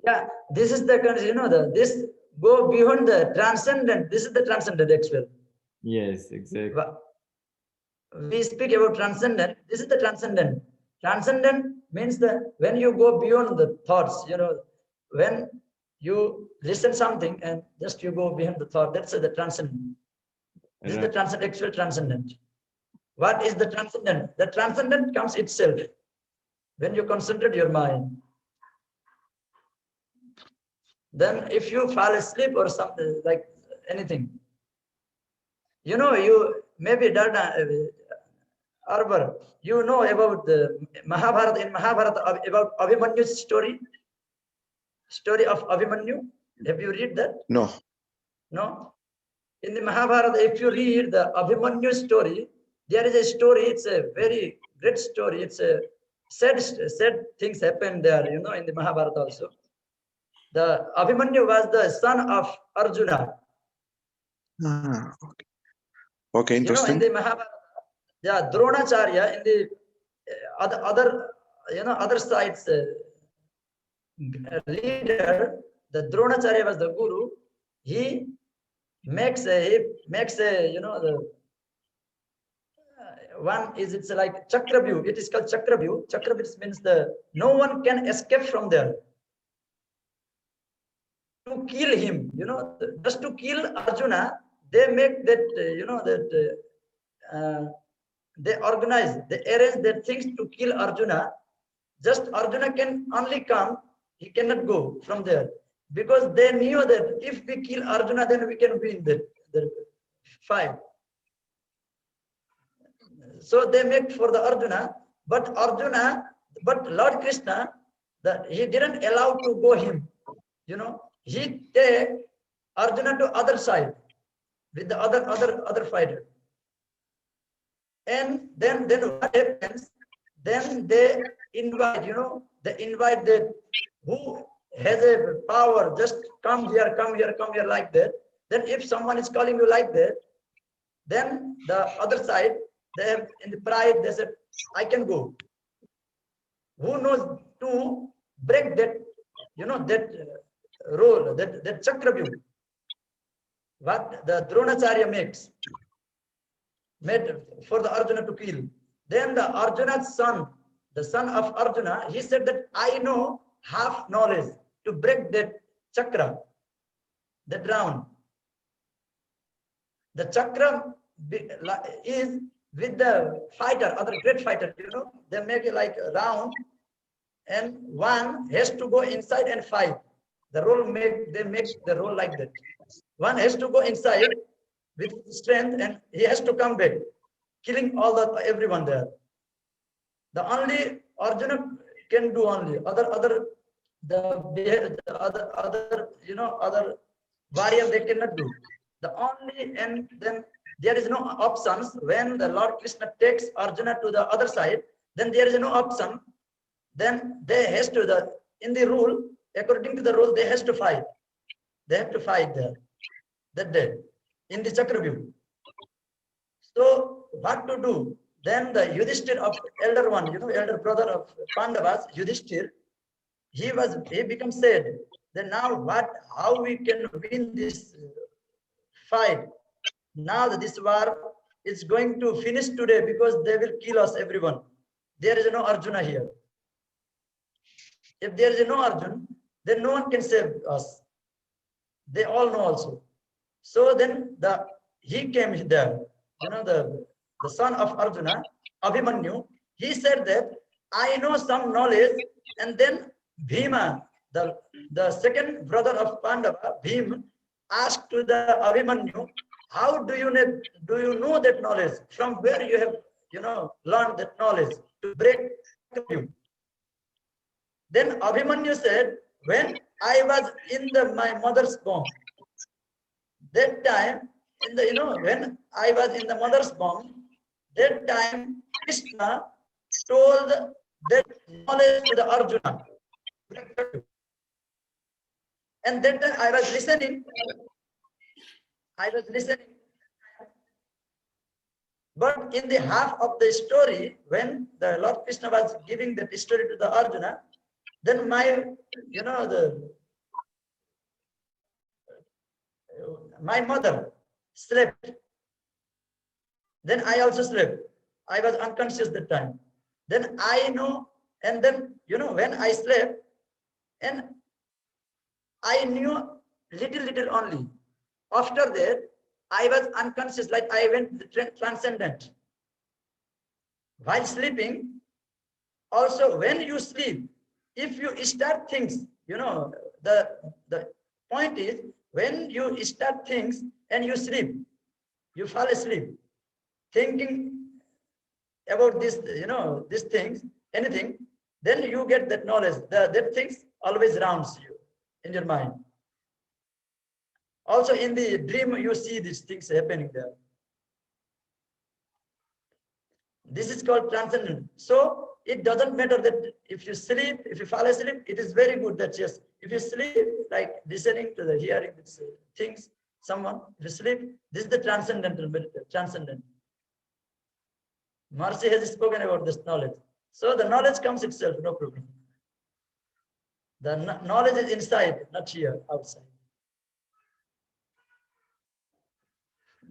Yeah, this is the this go beyond the transcendent. This is the transcendent actual. Yes, exactly. We speak about transcendent. This is the transcendent. Transcendent means when you go beyond the thoughts, when you listen something and just you go beyond the thought, that's the transcendent. This is the actual transcendent. What is the transcendent? The transcendent comes itself when you concentrate your mind. Then if you fall asleep or something like anything, you maybe Arbor, you know about the Mahabharata, in Mahabharata about Abhimanyu's story of Abhimanyu. Have you read that? No. No. In the Mahabharata, if you read the Abhimanyu story, there is a story. It's a very great story. It's a sad things happen there. In the Mahabharata also. The Abhimanyu was the son of Arjuna. Okay, interesting. In the Mahabharata, Dronacharya in the other sides leader, the Dronacharya was the guru. He makes a the one is, it's like Chakravyu. It is called Chakravyu. Chakravyu means no one can escape from there. To kill him, just to kill Arjuna, they make that they arrange their things to kill Arjuna. Just Arjuna can only come, he cannot go from there, because they knew that if we kill Arjuna, then we can win the fight. So they make for the Arjuna, but Lord Krishna, he didn't allow to go him. He take Arjuna to other side with the other fighter. And then what happens? Then they invite, that who has a power, just come here, like that. Then if someone is calling you like that, then the other side, they have in the pride, they said, I can go. Who knows to break that, role, that chakra view, what the Dronacharya made for the Arjuna to kill. Then the Arjuna's son, the son of Arjuna, he said that I know half knowledge to break that chakra, that round. The chakra is with the fighter, other great fighter, they make it like a round, and one has to go inside and fight. The role they make the role like that. One has to go inside with strength, and he has to come back, killing everyone there. The only Arjuna can do only. Other warrior they cannot do. The only, and then there is no options. When the Lord Krishna takes Arjuna to the other side, then there is no option. Then they has to in the rule, according to the rule, they has to fight. They have to fight there that day in the Chakravyuh. So what to do? Then the Yudhishthir of elder one, elder brother of Pandavas, Yudhishthir, he became sad. Then now how we can win this fight? Now this war is going to finish today because they will kill us, everyone. There is no Arjuna here. If there is no Arjuna, then no one can save us. They all know also. So then he came there, the son of Arjuna, Abhimanyu, he said that I know some knowledge. And then Bhima, the second brother of Pandava, Bhim, asked to the Abhimanyu, how do you know that knowledge? From where you have, learned that knowledge to break you? Then Abhimanyu said, when I was in my mother's womb, that time, when I was in the mother's womb, that time Krishna told that knowledge to the Arjuna. And that time I was listening. But in the half of the story, when the Lord Krishna was giving that story to the Arjuna, then my mother slept. Then I also slept. I was unconscious that time. Then I know, and then, when I slept, and I knew little only. After that, I was unconscious, like I went transcendent. While sleeping, also when you sleep, if you start things, the point is, when you start things and you sleep, you fall asleep, thinking about this, these things, anything, then you get that knowledge. That things always rounds you in your mind. Also in the dream, you see these things happening there. This is called transcendent. So it doesn't matter that if you sleep, if you fall asleep, it is very good that yes, if you sleep, like listening to the hearing things, someone, if you sleep, this is the transcendental meditation, transcendent. Mercy has spoken about this knowledge. So the knowledge comes itself, no problem. The knowledge is inside, not here, outside.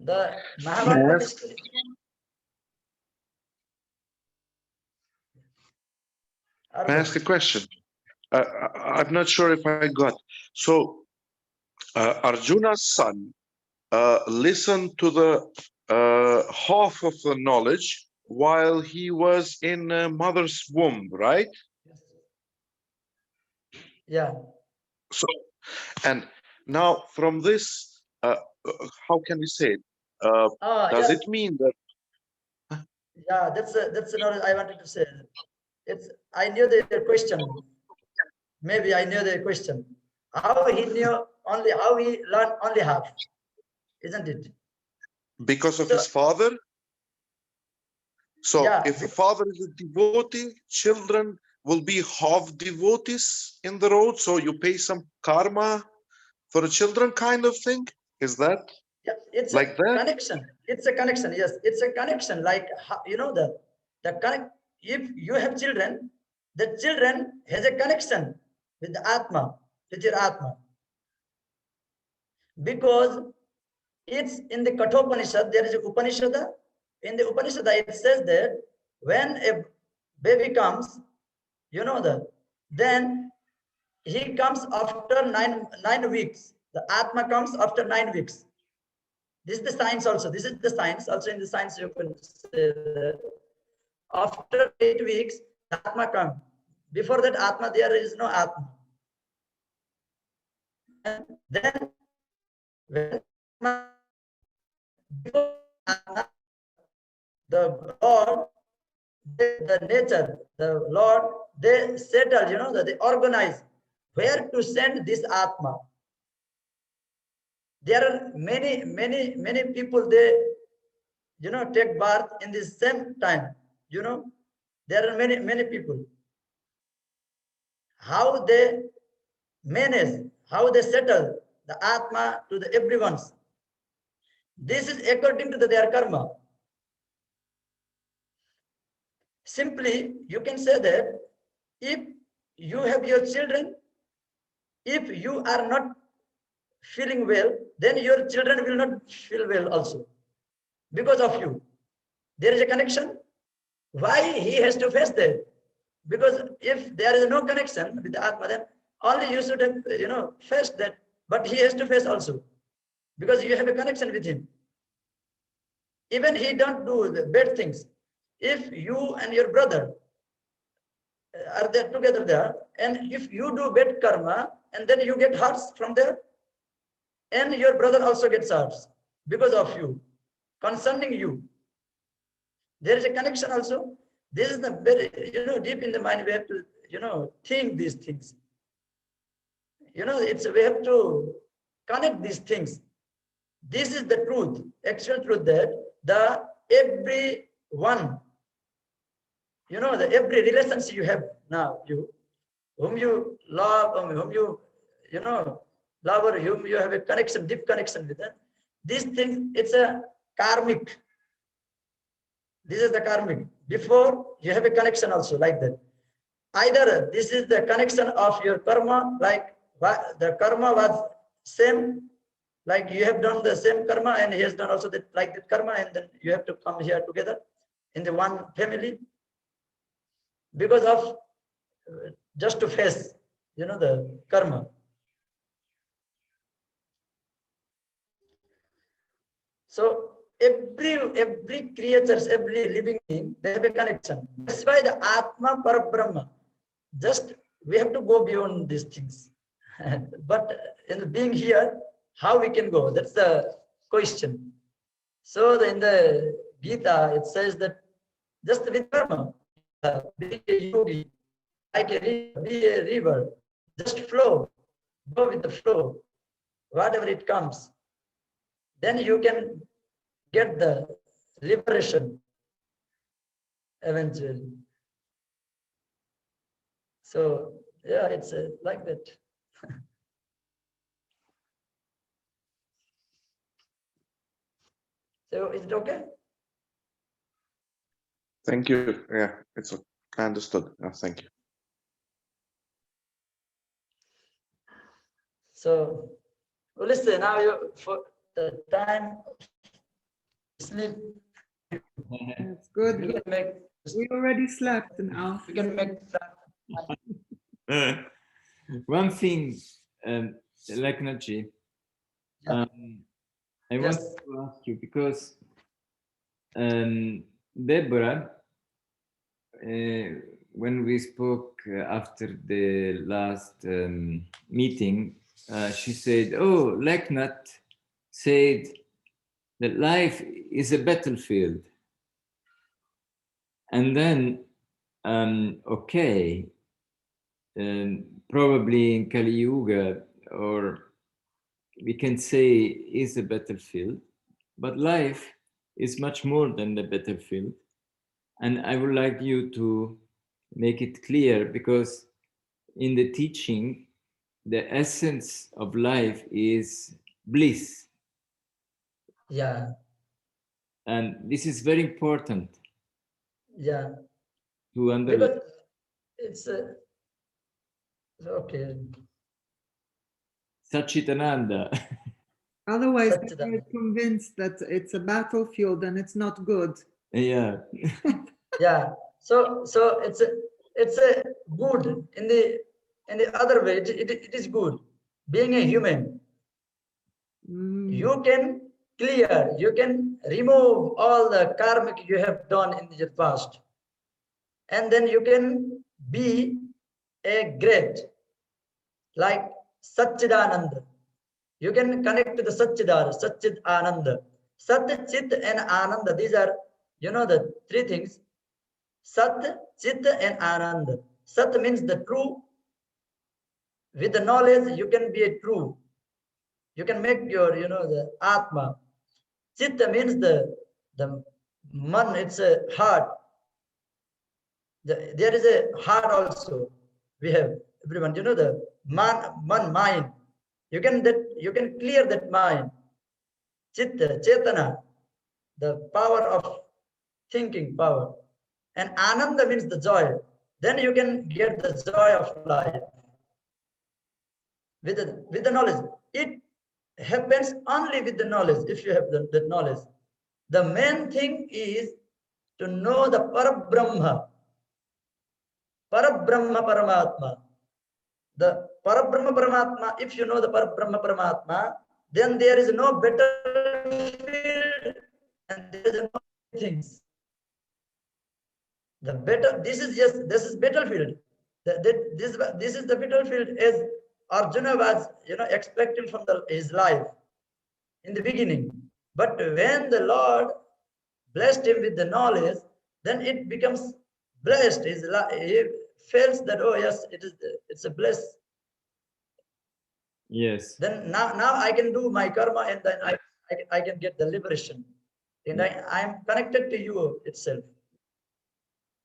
The Mahabharata history. May I ask a question? I'm not sure if I got. So Arjuna's son listened to the half of the knowledge while he was in mother's womb, right? Yeah. So, and now from this, how can we say it? Does yes. it mean that? Yeah, that's another I wanted to say. It's I knew the question. Maybe I knew the question. How he knew only how he learned only half, isn't it? Because of So his father. So yeah, if a father is a devotee, children will be half devotees in the road. So you pay some karma for the children, kind of thing. Is that yeah, it's a like that? connection. It's a connection. Yes, it's a connection. Like you know the connect. If you have children, the children has a connection with the Atma, with your Atma, because it's in the Kathopanishad. There is a Upanishad. In the Upanishad, it says that when a baby comes, you know that, then he comes after nine weeks. The Atma comes after 9 weeks. This is the science also. This is the science. Also in the science, you can say that after 8 weeks, the Atma comes. Before that Atma, there is no Atma. And then when before Atma, the Lord, the nature, the Lord, they settle, you know, that they organize where to send this Atma. There are many people, they, you know, take birth in the same time, you know. There are many people. How they manage, how they settle the Atma to the everyone's. This is according to their karma. Simply, you can say that if you have your children, if you are not feeling well, then your children will not feel well also because of you. There is a connection. Why he has to face that? Because if there is no connection with the Atma, then only you should have, you know, faced that. But he has to face also because you have a connection with him. Even he don't do the bad things. If you and your brother are there together there, and if you do bad karma, and then you get hurts from there, and your brother also gets hurts because of you, concerning you. There is a connection also. This is the very, you know, deep in the mind, we have to, you know, think these things. You know, it's we have to connect these things. This is the truth, actual truth, that the everyone, you know, the every relationship you have now, you whom you love, whom you know, love, or whom you have a connection, deep connection with them. These things, it's a karmic. This is the karmic. Before you have a connection also like that. Either this is the connection of your karma, like the karma was same, like you have done the same karma and he has done also that, like that karma, and then you have to come here together in the one family because of just to face, you know, the karma. So every creatures, every living being, they have a connection. That's why the Atma Parabrahma. Just we have to go beyond these things. But in being here, how we can go? That's the question. So in the Gita, it says that just with karma, be a yogi, like a river, be a river, just flow, go with the flow, whatever it comes. Then you can get the liberation eventually. So yeah, it's like that. So is it okay? Thank you. Yeah, it's I understood. Thank you. So well, listen, now you for the time sleep, That's good. we can make We already slept an hour. we can make One thing, Lekhnath, yeah. I Yes. want to ask you because Deborah, when we spoke after the last meeting, she said, "Oh, Lekhnath said that life is a battlefield." And then, okay, probably in Kali Yuga, or we can say is a battlefield, but life is much more than the battlefield. And I would like you to make it clear, because in the teaching, the essence of life is bliss. Yeah, And this is very important yeah. to underline. Because it's okay. Satchitananda. Otherwise, they Satchidananda. get convinced that it's a battlefield and it's not good. Yeah. Yeah. So it's a good in the other way. It is good. Being a human, you can clear, you can remove all the karmic you have done in your past, and then you can be a great, like Satchidananda. You can connect to the Satchidar, Satchid Ananda. Sat, Chit, and Ananda. These are, the three things. Sat, Chit, and Ananda. Sat means the true. With the knowledge, you can be a true. You can make your, the Atma. Chitta means the man, it's a heart. There is a heart also. We have everyone, the man mind. You can clear that mind. Chitta, Chetana, the power of thinking power. And Ananda means the joy. Then you can get the joy of life with the knowledge. It happens only with the knowledge. If you have that knowledge, the main thing is to know the Parabrahma, Paramatma. The Parabrahma Paramatma, if you know the Parabrahma Paramatma, then there is no better field and there is no things. The better, this is battlefield. This is the battlefield as Arjuna was, expecting from his life in the beginning. But when the Lord blessed him with the knowledge, then it becomes blessed. He feels that, oh yes, it's a bliss. Yes. Then now I can do my karma, and then I can get the liberation. And I'm connected to you itself.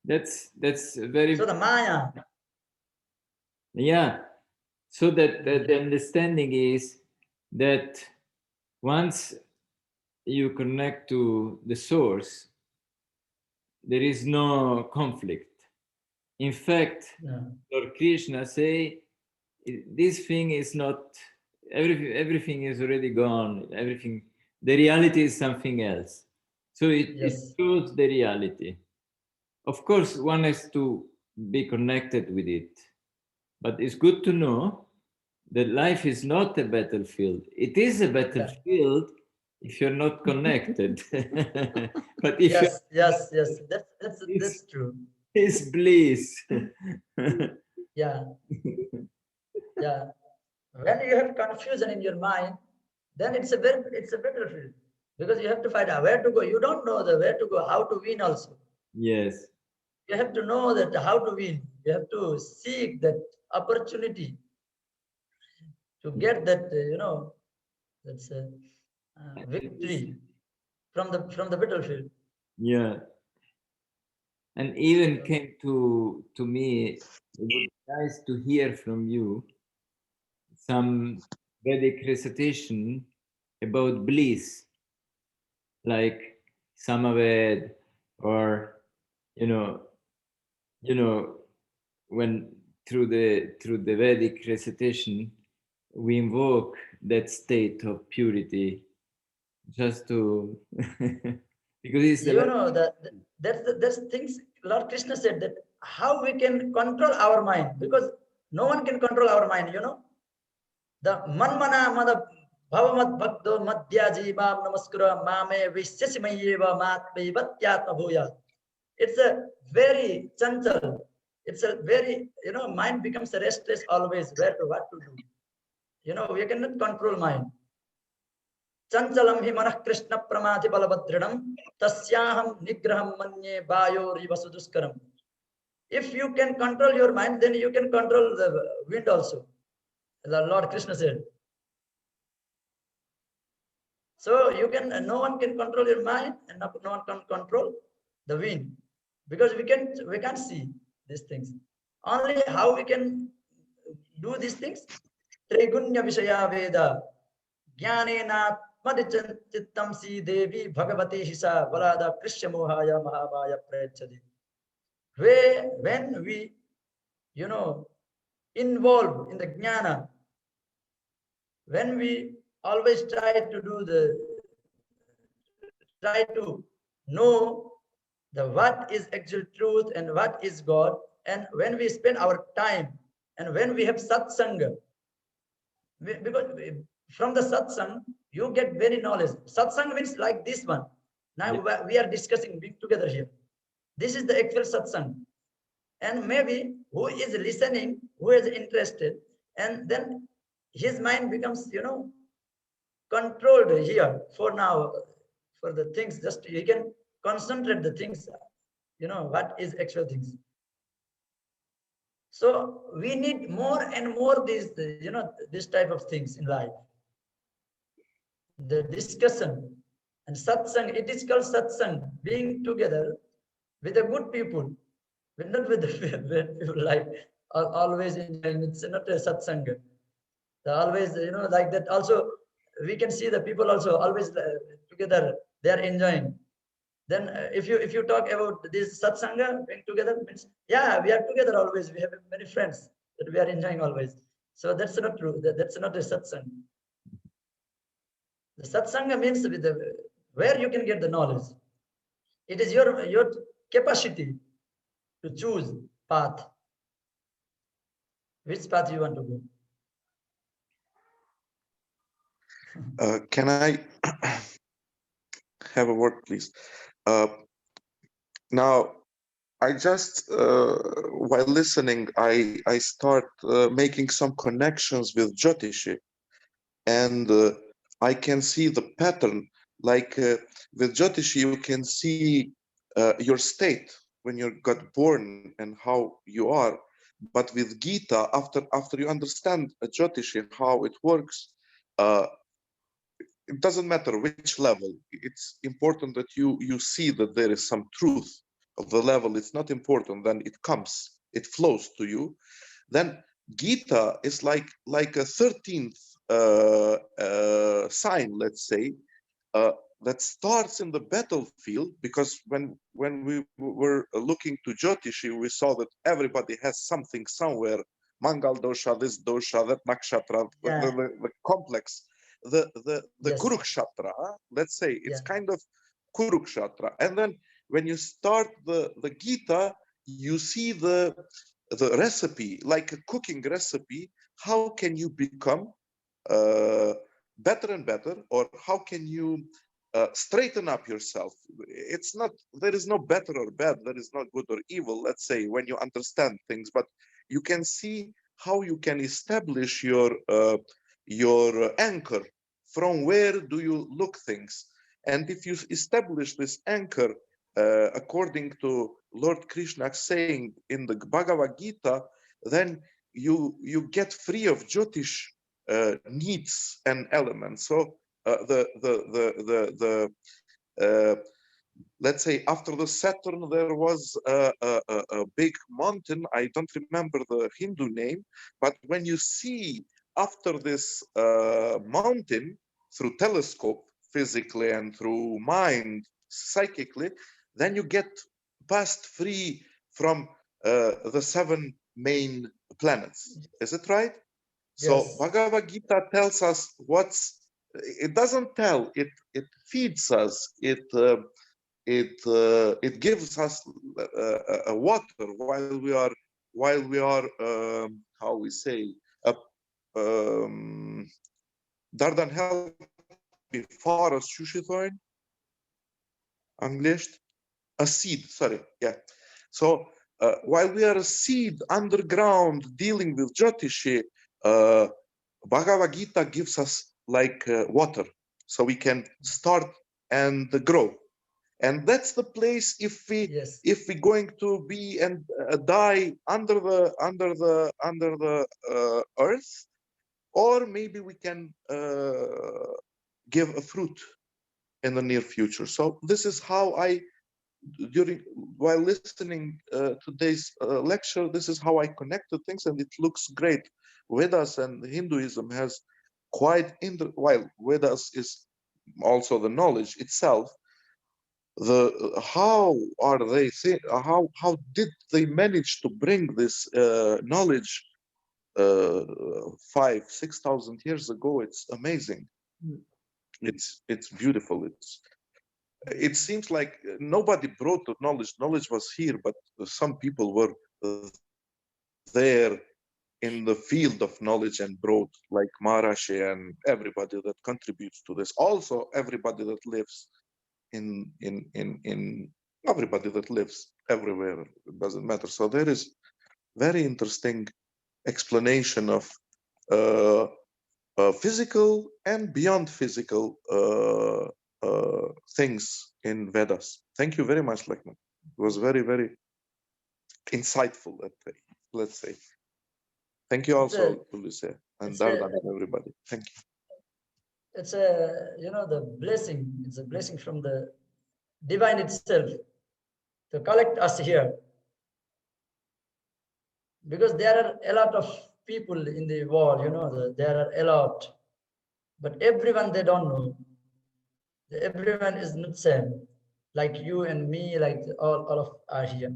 That's very. So the Maya. Yeah. So that the understanding is that once you connect to the source, there is no conflict. In fact, Lord Krishna say, this thing is not, everything is already gone. Everything, the reality is something else. So it shows the reality. Of course, one has to be connected with it. But it's good to know that life is not a battlefield. It is a battlefield if you're not connected. But if yes, that's true. It's bliss. Yeah. Yeah. When you have confusion in your mind, then it's a battlefield, because you have to find out where to go. You don't know where to go, how to win also. Yes. You have to know that how to win. You have to seek that opportunity to get that, that's a victory from the battlefield. Yeah. And even came to me, it would be nice to hear from you some Vedic recitation about bliss, like Samaved, or when through the Vedic recitation we invoke that state of purity, just to because it's the that's things Lord Krishna said, that how we can control our mind, because no one can control our mind. The manmana mada bhavamat bhakto madhyaji mam namaskura mame vishasimayeva matme vatyatma bhuya. It's a very chanchal. It's a very, mind becomes restless always. What to do? We cannot control mind. Chanchalam hi manah Krishna pramati balabhadridam tasyaham nigraham manye bayori vasuduskaram. If you can control your mind, then you can control the wind also. The Lord Krishna said. So you can, no one can control your mind, and no one can control the wind, because we can't see these things. Only how we can do these things? Trigunya Vishaya Veda Jnanena Madichantam Si Devi Bhagavati Hisa Valada Krishya Mohaya Mahavaya Prechadi. When we, involve in the jnana, when we always try to know the what is actual truth and what is God, and when we spend our time and when we have satsanga, because from the satsang you get very knowledge. Satsang means like this one. Now we are discussing, being together here. This is the actual satsang. And maybe who is listening, who is interested, and then his mind becomes, controlled here for now, for the things, just he can concentrate the things, what is actual things. So we need more and more these, this type of things in life. The discussion and satsang, it is called satsang, being together with the good people, but not with the bad people, like always enjoying. It's not a satsanga. Always, like that. Also, we can see the people also always together, they are enjoying. Then if you talk about this satsanga, being together means, yeah, we are together always. We have many friends that we are enjoying always. So that's not true. That's not a satsang. The satsanga means with where you can get the knowledge. It is your capacity to choose path. Which path you want to go? Can I have a word, please? Now, I just, while listening, I start making some connections with Jyotishi, and I can see the pattern. Like with Jyotishi, you can see your state when you got born and how you are. But with Gita, after you understand Jyotishi, how it works, it doesn't matter which level. It's important that you see that there is some truth of the level. It's not important. Then it comes, it flows to you. Then Gita is like a 13th sign, let's say, that starts in the battlefield, because when we were looking to Jyotishi, we saw that everybody has something somewhere. Mangal dosha, this dosha, that nakshatra, the complex. The yes. Kurukshetra, let's say, it's kind of Kurukshetra. And then when you start the Gita, you see the recipe, like a cooking recipe. How can you become better and better, or how can you straighten up yourself? It's not, there is no better or bad, there is no good or evil, let's say, when you understand things, but you can see how you can establish your anchor. From where do you look things? And if you establish this anchor according to Lord Krishna saying in the Bhagavad Gita, then you get free of Jyotish needs and elements. So let's say after the Saturn, there was a big mountain. I don't remember the Hindu name, but when you see after this mountain through telescope, physically, and through mind, psychically, then you get passed free from the 7 main planets. Is it right? So yes. Bhagavad Gita tells us it doesn't tell, it feeds us, it gives us a water while we are how we say Dardan help before us Shushitoin English a seed, sorry, yeah. So while we are a seed underground dealing with Jyotishi, Bhagavad Gita gives us like water. so we can start and grow. And that's the place if we're going to be and die under the earth, or maybe we can give a fruit in the near future. So this is how while listening today's lecture, this is how I connect to things, and it looks great. Vedas and Hinduism has quite while Vedas is also the knowledge itself. How did they manage to bring this knowledge 5,000-6,000 years ago? It's amazing. It's beautiful. It seems like nobody brought the knowledge. Knowledge was here, but some people were there in the field of knowledge and brought, like Maharashi and everybody that contributes to this. Also, everybody that lives in everybody that lives everywhere. It doesn't matter. So there is very interesting explanation of physical and beyond physical things in Vedas. Thank you very much, Lekhnath. It was very, very insightful, let's say. Thank you also, Tulise and Dardan and everybody. Thank you. It's the blessing. It's a blessing from the divine itself to collect us here. Because there are a lot of people in the world, there are a lot. But everyone, they don't know. Everyone is not same. Like you and me, like all of are here.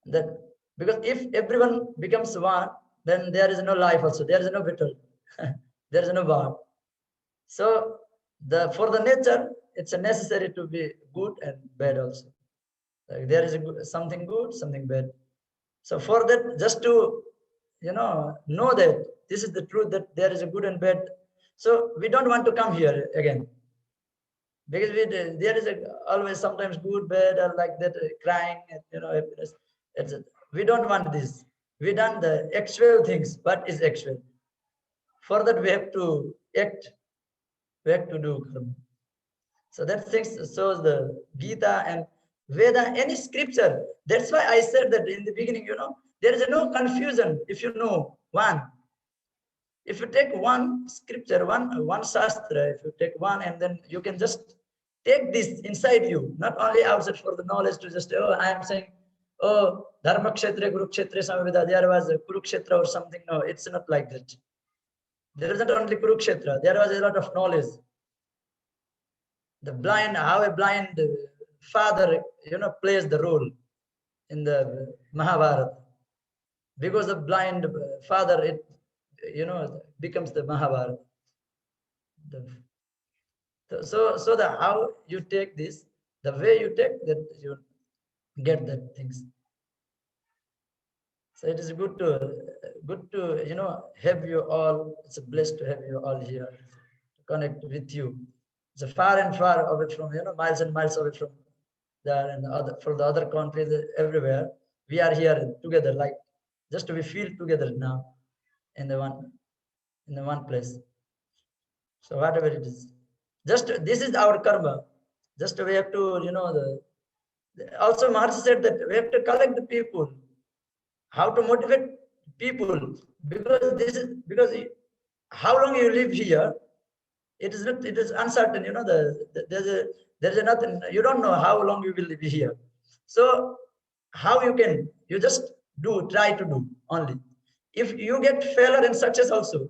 That because if everyone becomes one, then there is no life also. There is no battle. There is no war. So for the nature, it's necessary to be good and bad also. Like there is something good, something bad. So for that, just to know that this is the truth, that there is a good and bad. So we don't want to come here again, because there is always sometimes good, bad, or like that, crying, happiness. We don't want this. We done the actual things. What is actual? For that we have to act. We have to do karma. So that things shows the Gita and Veda, any scripture. That's why I said that in the beginning, there is no confusion if you know one. If you take one scripture, one shastra, if you take one, and then you can just take this inside you, not only outside for the knowledge to just, I am saying, Dharma Kshetra, Kurukshetra, Samaveda, there was a Kurukshetra or something. No, it's not like that. There is not only Kurukshetra, there was a lot of knowledge. How a blind father, plays the role in the Mahabharata. Because the blind father, it, becomes the Mahabharata. So how you take this, the way you take that, you get that things. So it is good to have you all. It's a blessed to have you all here, to connect with you. It's far and far away from, miles and miles away from there, and for the other countries everywhere. We are here together, like just we feel together now in the one place. So whatever it is, just this is our karma. Just we have to, also Maharaj said that we have to collect the people, how to motivate people, because how long you live here, it is uncertain. There's a nothing. You don't know how long you will live here. So how you just try to do only. If you get failure and success also,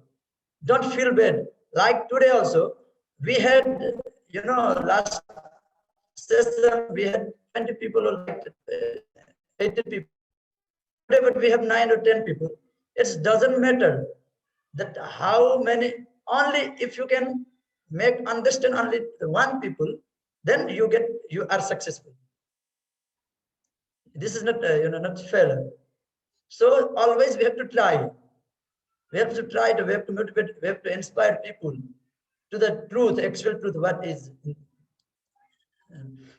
don't feel bad. Like today also, we had, last session we had 20 people or like 80 people. Today, but we have 9 or 10 people. It doesn't matter that how many. Only if you can understand only one people, then you are successful. This is not not failure. So always we have to try. We have to try we have to motivate, we have to inspire people to the truth, actual truth, what is.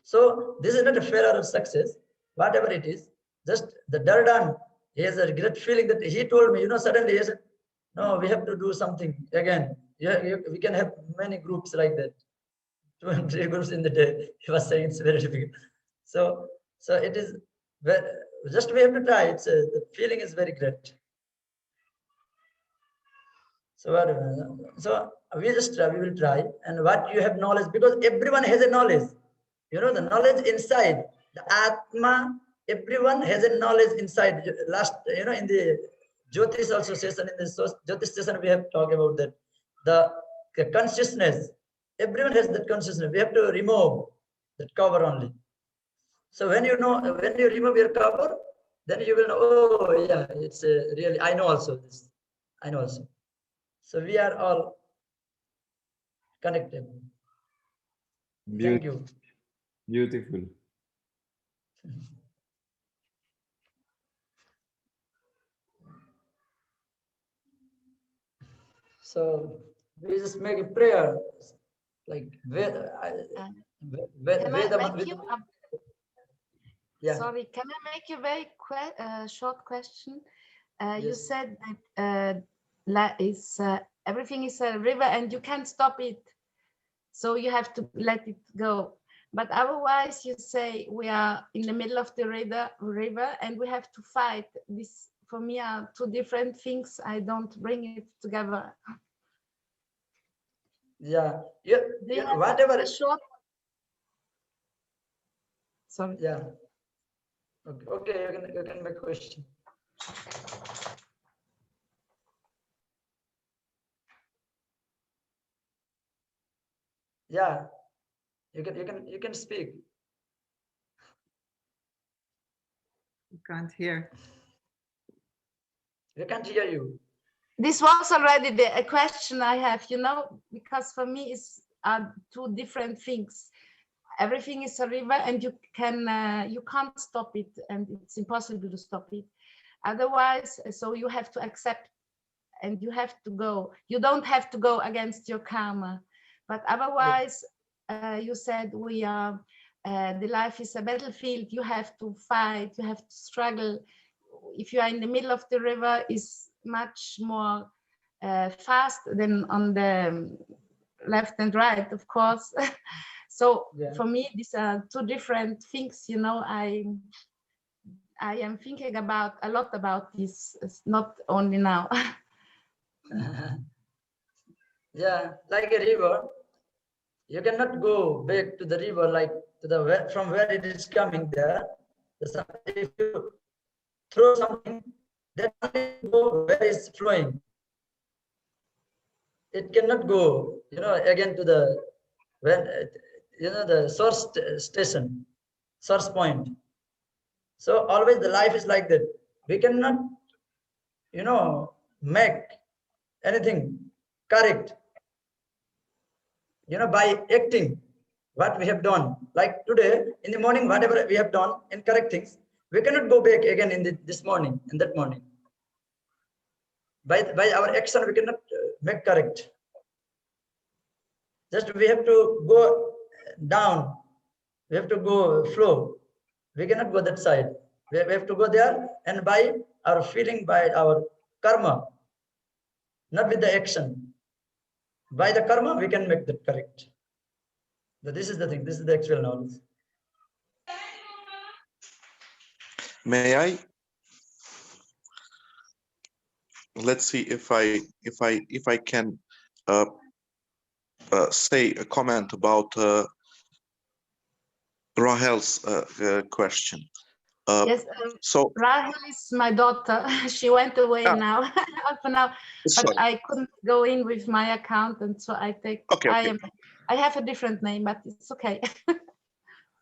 So this is not a failure or success, whatever it is. Just the Dardan, he has a great feeling that he told me, suddenly he said, no, we have to do something again. Yeah, we can have many groups like that. 2 and 3 gurus in the day. He was saying it's very difficult. So it is just we have to try. It's the feeling is very great. So we will try. And what you have knowledge, because everyone has a knowledge. You know, the knowledge inside the Atma. Everyone has a knowledge inside. Last, you know, in the Jyotish also session, in the Jyotish session, we have talked about that. The consciousness. Everyone has that consciousness. We have to remove that cover only. So when you know, when you remove your cover, then you will know, oh yeah, it's really, I know also this. I know also. So we are all connected. Thank you. Beautiful. So we just make a prayer, like yeah. Sorry, can I make you a very short question? You Yes. said that everything is a river and you can't stop it, so you have to let it go. But otherwise, you say we are in the middle of the river and we have to fight. This for me are two different things. I don't bring it together. Yeah. Yeah. Whatever. A short. Sorry. Yeah. Okay. You can make a question. Yeah. You can speak. You can't hear. We can't hear you. This was already a question I have, you know, because for me it's two different things. Everything is a river and you can't stop it, and it's impossible to stop it. Otherwise, so you have to accept and you have to go. You don't have to go against your karma, but otherwise, you said we are, the life is a battlefield. You have to fight, you have to struggle. If you are in the middle of the river, is much more fast than on the left and right, of course. So yeah. For me, these are two different things. You know, I am thinking about a lot about this. It's not only now. Yeah, like a river. You cannot go back to the river, like to the from where it is coming there. If you throw something, then only go where it's flowing. It cannot go, you know, again to the the source station, source point. So always the life is like that. We cannot, you know, make anything correct, you know, by acting what we have done. Like today in the morning, whatever we have done and correct things, we cannot go back again in this morning, in that morning. By our action, we cannot make correct. Just we have to go down. We have to go flow. We cannot go that side. We have to go there, and by our feeling, by our karma, not with the action. By the karma, we can make that correct. But this is the thing. This is the actual knowledge. May I? Let's see if I can say a comment about Rahel's question. Yes, so Rahel is my daughter. She went away now, for now, but I couldn't go in with my account, and so I take. Okay. I have a different name, but it's okay.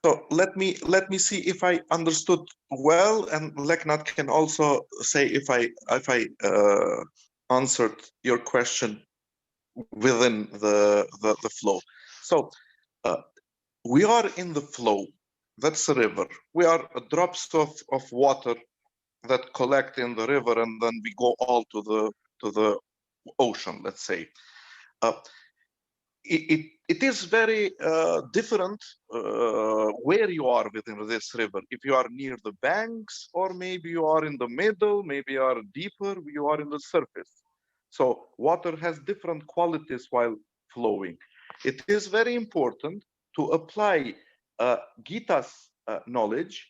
So let me see if I understood well, and Lekhnath can also say if I answered your question within the flow. So we are in the flow. That's a river. We are drops of water that collect in the river, and then we go all to the ocean, let's say. It is very different where you are within this river. If you are near the banks, or maybe you are in the middle, maybe you are deeper, you are in the surface. So water has different qualities while flowing. It is very important to apply Gita's knowledge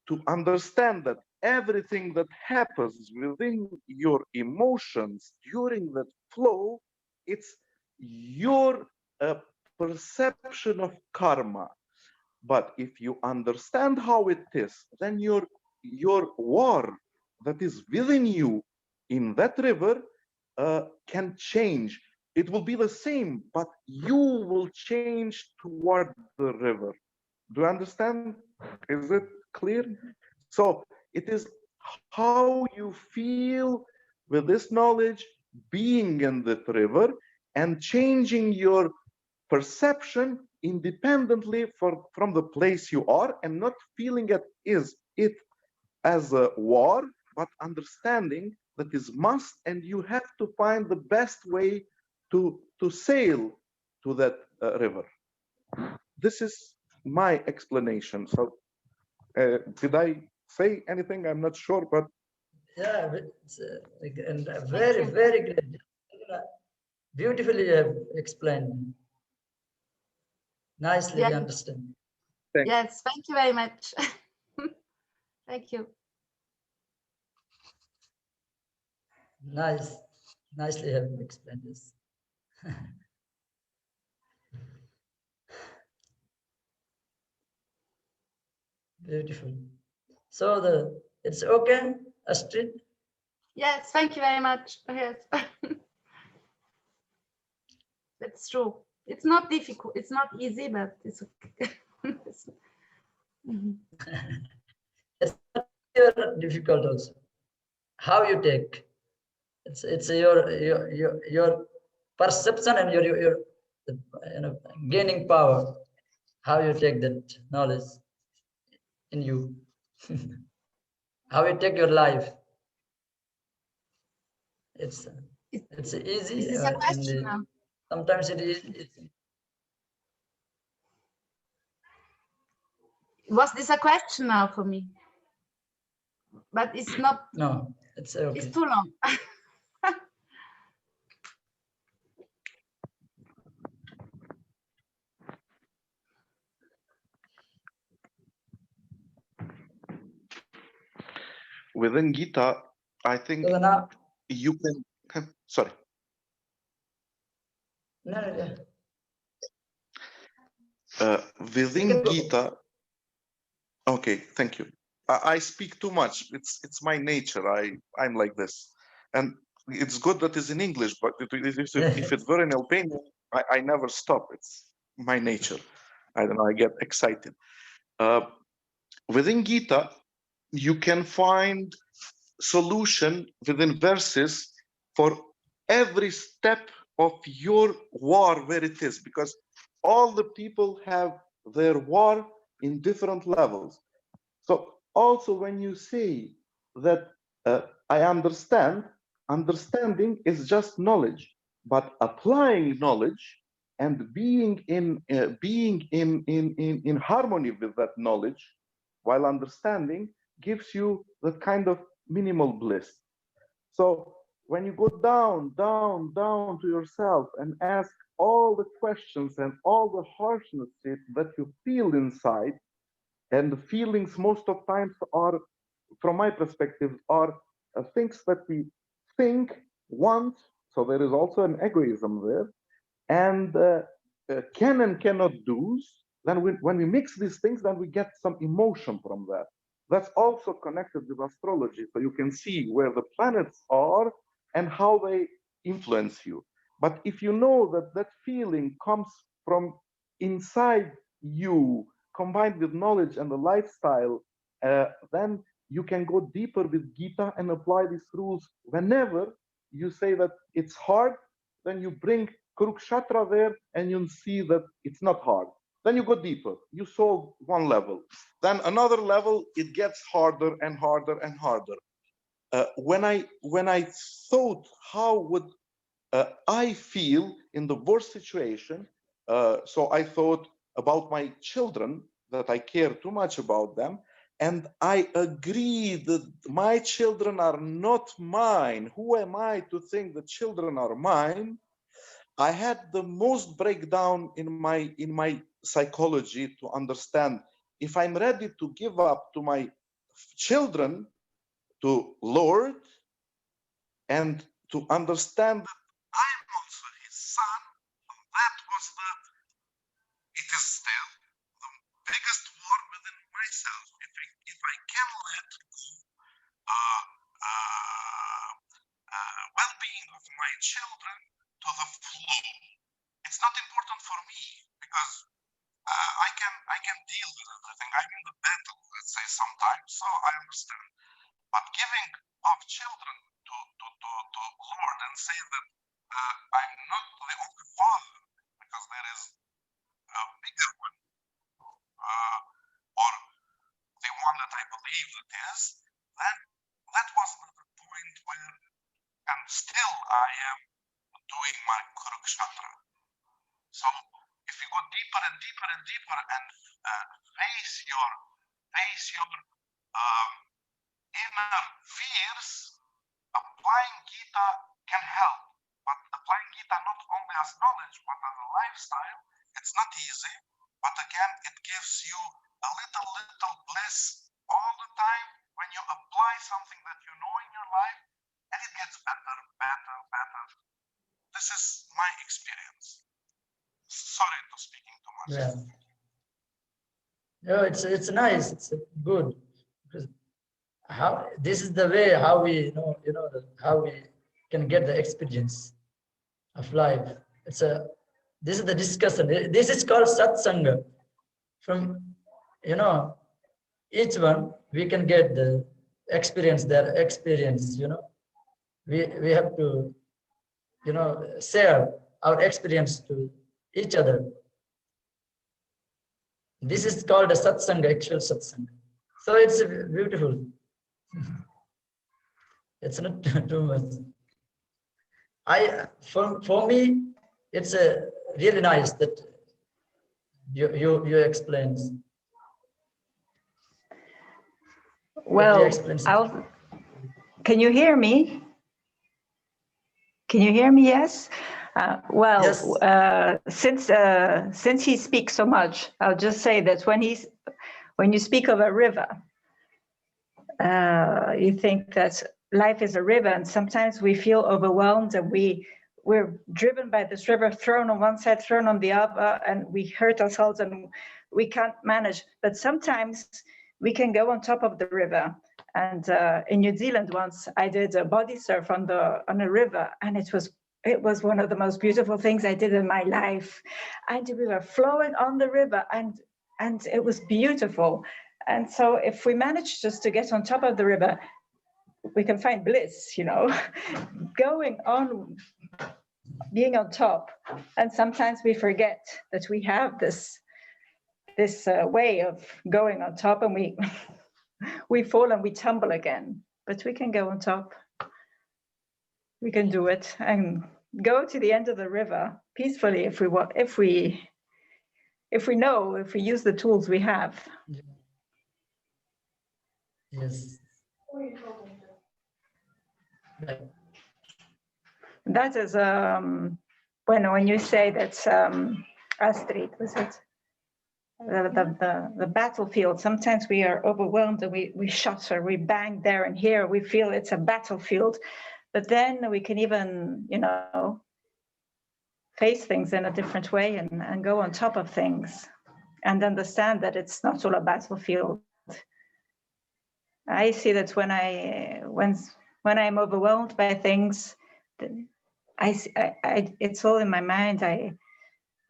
to understand that everything that happens within your emotions during that flow, it's your perception of karma. But if you understand how it is, then your war that is within you in that river can change. It will be the same, but you will change toward the river. Do you understand? Is it clear? So it is how you feel with this knowledge being in that river and changing your perception independently from the place you are, and not feeling it as a war, but understanding that is must, and you have to find the best way to sail to that river. This is my explanation. So did I say anything? I'm not sure, but yeah, it's, and very, very great. Beautifully you have explained. Nicely we understand. Yes, thank you very much. Thank you. Nicely have explained this. Beautiful. So it's okay, Astrid? Yes, thank you very much. Yes. That's true. It's not difficult. It's not easy, but it's okay. It's difficult also. How you take? It's your perception and your gaining power. How you take that knowledge in you? How you take your life? It's easy. Is this a question now? Sometimes it is. Was this a question now for me? But it's not. No, it's okay. It's too long. within Gita, I think So now, you can. Sorry. no. Within Gita, okay, thank you. I speak too much. It's my nature. I'm like this, and it's good that it's in English. But if it were in Albanian, I never stop. It's my nature. I don't know. I get excited. Within Gita, you can find solution within verses for every step of your war where it is, because all the people have their war in different levels. So also when you say that I understand, understanding is just knowledge, but applying knowledge and being in harmony with that knowledge while understanding gives you that kind of minimal bliss. So when you go down to yourself and ask all the questions and all the harshness that you feel inside, and the feelings most of times are, from my perspective, are things that we think, want, so there is also an egoism there, and can and cannot do's. Then when we mix these things, then we get some emotion from that. That's also connected with astrology, so you can see where the planets are and how they influence you. But if you know that that feeling comes from inside you, combined with knowledge and the lifestyle, then you can go deeper with Gita and apply these rules. Whenever you say that it's hard, then you bring Kurukshetra there and you'll see that it's not hard. Then you go deeper. You solve one level. Then another level, it gets harder and harder and harder. When I thought, how would I feel in the worst situation? So I thought about my children, that I care too much about them. And I agree that my children are not mine. Who am I to think that children are mine? I had the most breakdown in my psychology to understand if I'm ready to give up to my children to Lord and to understand that I'm also his son. That was it is still the biggest war within myself. If I can let go well-being of my children to the flow, it's not important for me because I can deal with everything. I'm in the battle, let's say, sometimes, so I understand. But giving of children to Lord and say that I'm not the only father because there is a bigger one, or the one that I believe it is, that was the point where, and still I am doing my Kurukshetra. So if you go deeper and deeper and deeper and face your inner fears, applying Gita can help. But applying Gita not only as knowledge, but as a lifestyle, it's not easy. But again, it gives you a little bliss all the time when you apply something that you know in your life, and it gets better. This is my experience. Sorry for speaking too much. Yeah. No, it's nice. It's good because how this is the way how we how we can get the experience of life. This is the discussion. This is called satsanga. From each one we can get the experience, their experience. We have to share our experience to each other. This is called a satsanga, actual satsanga. So it's beautiful. It's not too much. For me, it's really nice that you explained. Well, can you hear me? Can you hear me? Yes. Well, yes. Since he speaks so much, I'll just say that when you speak of a river, you think that life is a river, and sometimes we feel overwhelmed, and we're driven by this river, thrown on one side, thrown on the other, and we hurt ourselves, and we can't manage. But sometimes we can go on top of the river. And in New Zealand once, I did a body surf on a river, and it was one of the most beautiful things I did in my life. And we were flowing on the river, and it was beautiful. And so if we manage just to get on top of the river, we can find bliss, going on, being on top. And sometimes we forget that we have this way of going on top, and we fall and we tumble again, but we can go on top. We can do it and go to the end of the river peacefully if we use the tools we have. Yes. That is when you say that Astrid, was it? The battlefield, sometimes we are overwhelmed and we shudder, we bang there and here, we feel it's a battlefield, but then we can even face things in a different way and go on top of things and understand that it's not all a battlefield. I see that when I'm overwhelmed by things, it's all in my mind.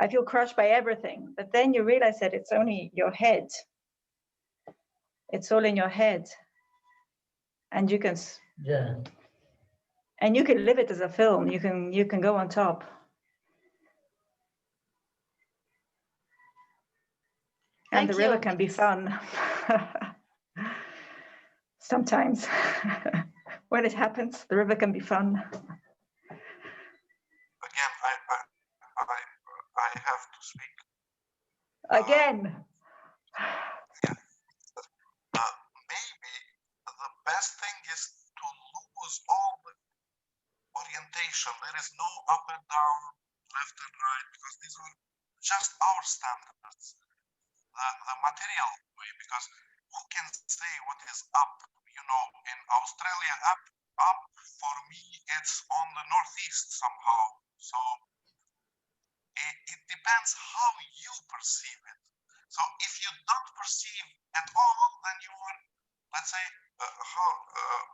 I feel crushed by everything, but then you realize that it's only your head. It's all in your head, and you can live it as a film. You can go on top. And the river can be fun. Sometimes when it happens, the river can be fun. Again, I have to speak. Again. Maybe the best thing is to lose all the orientation. There is no up and down, left and right, because these are just our standards, the material way, because who can say what is up? You know, in Australia, up for me, it's on the northeast somehow. So it depends how you perceive it. So if you don't perceive at all, then you are, let's say,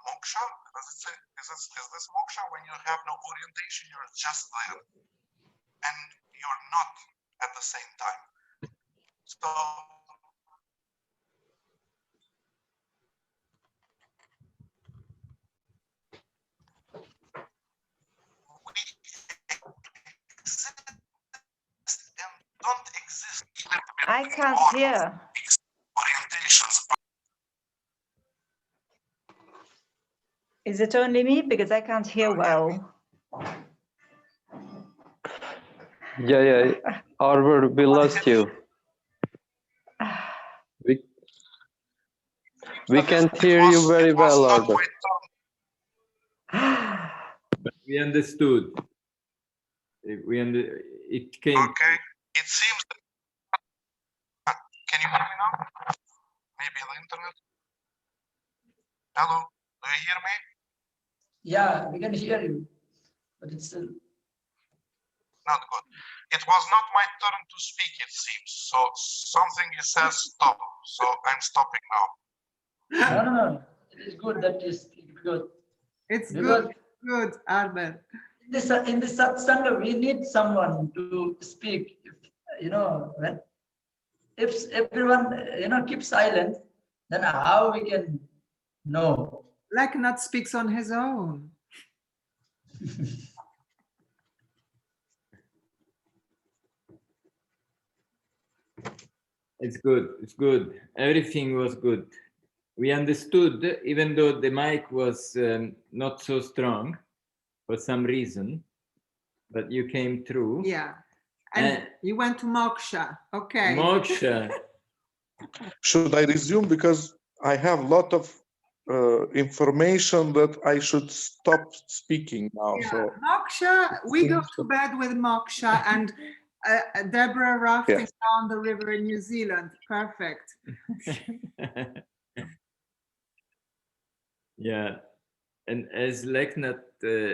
moksha. Does it say, is this moksha? When you have no orientation, you're just there, and you're not at the same time. So we exist and don't exist. I can't hear. Orientations. Is it only me? Because I can't hear well. Yeah. Arbor, we lost you. We can't hear you very well, Arbor. We understood. It came. Okay, it seems. Can you hear me now? Maybe the internet. Hello, do you hear me? Yeah, we can hear you, but it's still. Not good. It was not my turn to speak, it seems. So something says stop. So I'm stopping now. No. It is good that you speak because It's Because- good, Albert. in this satsanga we need someone to speak. You know, if everyone keeps silent, then how we can know? Lekhnath speaks on his own. It's good. It's good. Everything was good. We understood, even though the mic was not so strong for some reason, but you came through. Yeah. And you went to moksha. Okay. Moksha. Should I resume? Because I have a lot of information that I should stop speaking now. Yeah. So Moksha, we go to bed with moksha and Deborah rafting Yes. down the river in New Zealand. Perfect. Yeah, and as Lekhnath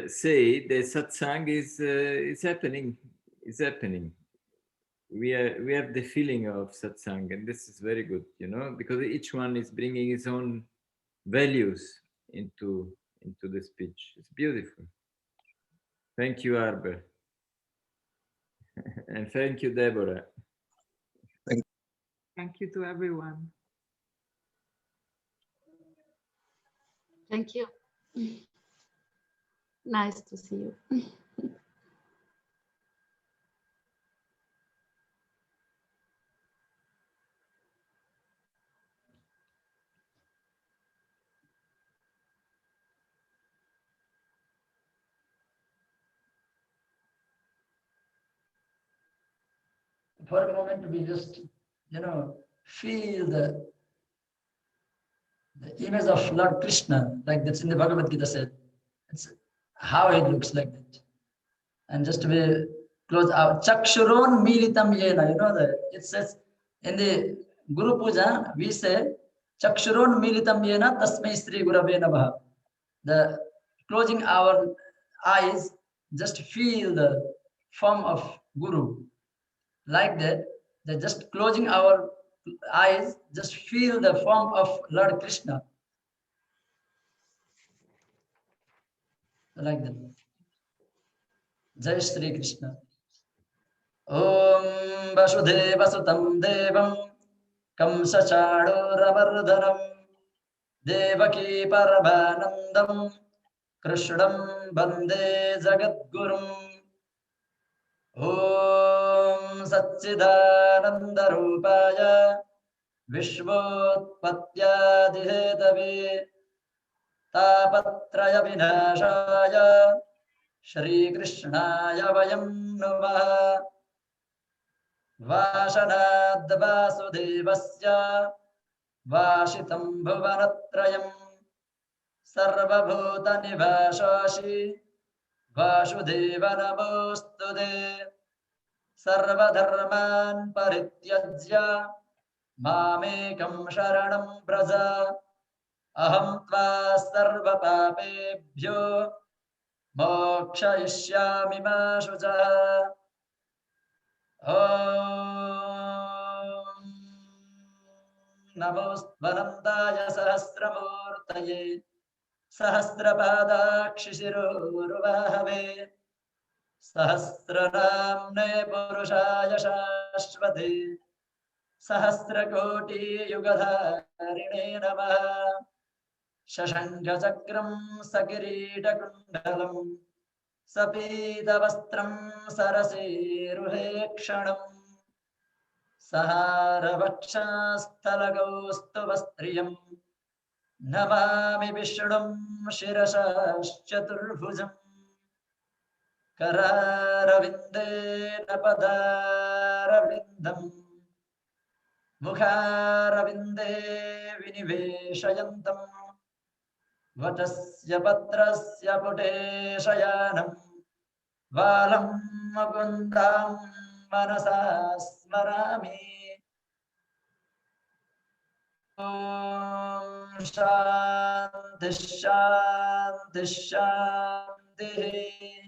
say, the satsang is happening. It's happening. We have the feeling of satsang, and this is very good, because each one is bringing his own values into the speech. It's beautiful. Thank you, Arbor, and thank you, Deborah. Thank you to everyone. Thank you. Nice to see you. For a moment, we just feel the image of Lord Krishna, like that's in the Bhagavad Gita said. It's how it looks like that. And just to be close out, Chakshuron Militam Yena, that it says in the Guru Puja, we say Chakshuron Militam Yena Tasmai Sri Gurave Namaha. The closing our eyes, just feel the form of Guru. Like that, just closing our eyes, just feel the form of Lord Krishna. Like that. Jai Shri Krishna. Om Vasudeva Sutam Devam Kamsachadurabardhanam Devaki Paramanandam Krishnam Bande Jagadgurum Om Satchidananda Rupaya Vishvotpatyadihetave Tapatraya Vinashaya Shri Krishnaya Vayam Namaha Vashanad Vasudevasya Vashitam Bhuvanatrayam Sarvabhuta Nivashashi Vasudeva Namostude सर्वधर्मान् परित्यज्य मामेकं शरणं व्रज अहं त्वा सर्वपापेभ्यो मोक्षयिष्यामि मा शुचः ॐ नमोऽस्त्वनन्ताय सहस्रमूर्तये सहस्रपादाक्षिशिरोरुबाहवे सहस्रनाम्ने पुरुषाय शाश्वते सहस्रकोटियुगधारिणे नमः शशङ्खचक्रं सकिरीटकुण्डलं सपीतवस्त्रं सरसीरुहेक्षणम् सहारवक्षस्थलकौस्तुभस्त्रियम् नमामि विष्णुं शिरसाश्चतुर्भुजम् करारविन्देन पदारविन्दम् मुखारविन्दे विनिवेशयन्तम् वटस्य पत्रस्य पुटे शयानम् बालं मुकुन्दां मनसा स्मरामि ॐ शान्तिः शान्तिः शान्तिः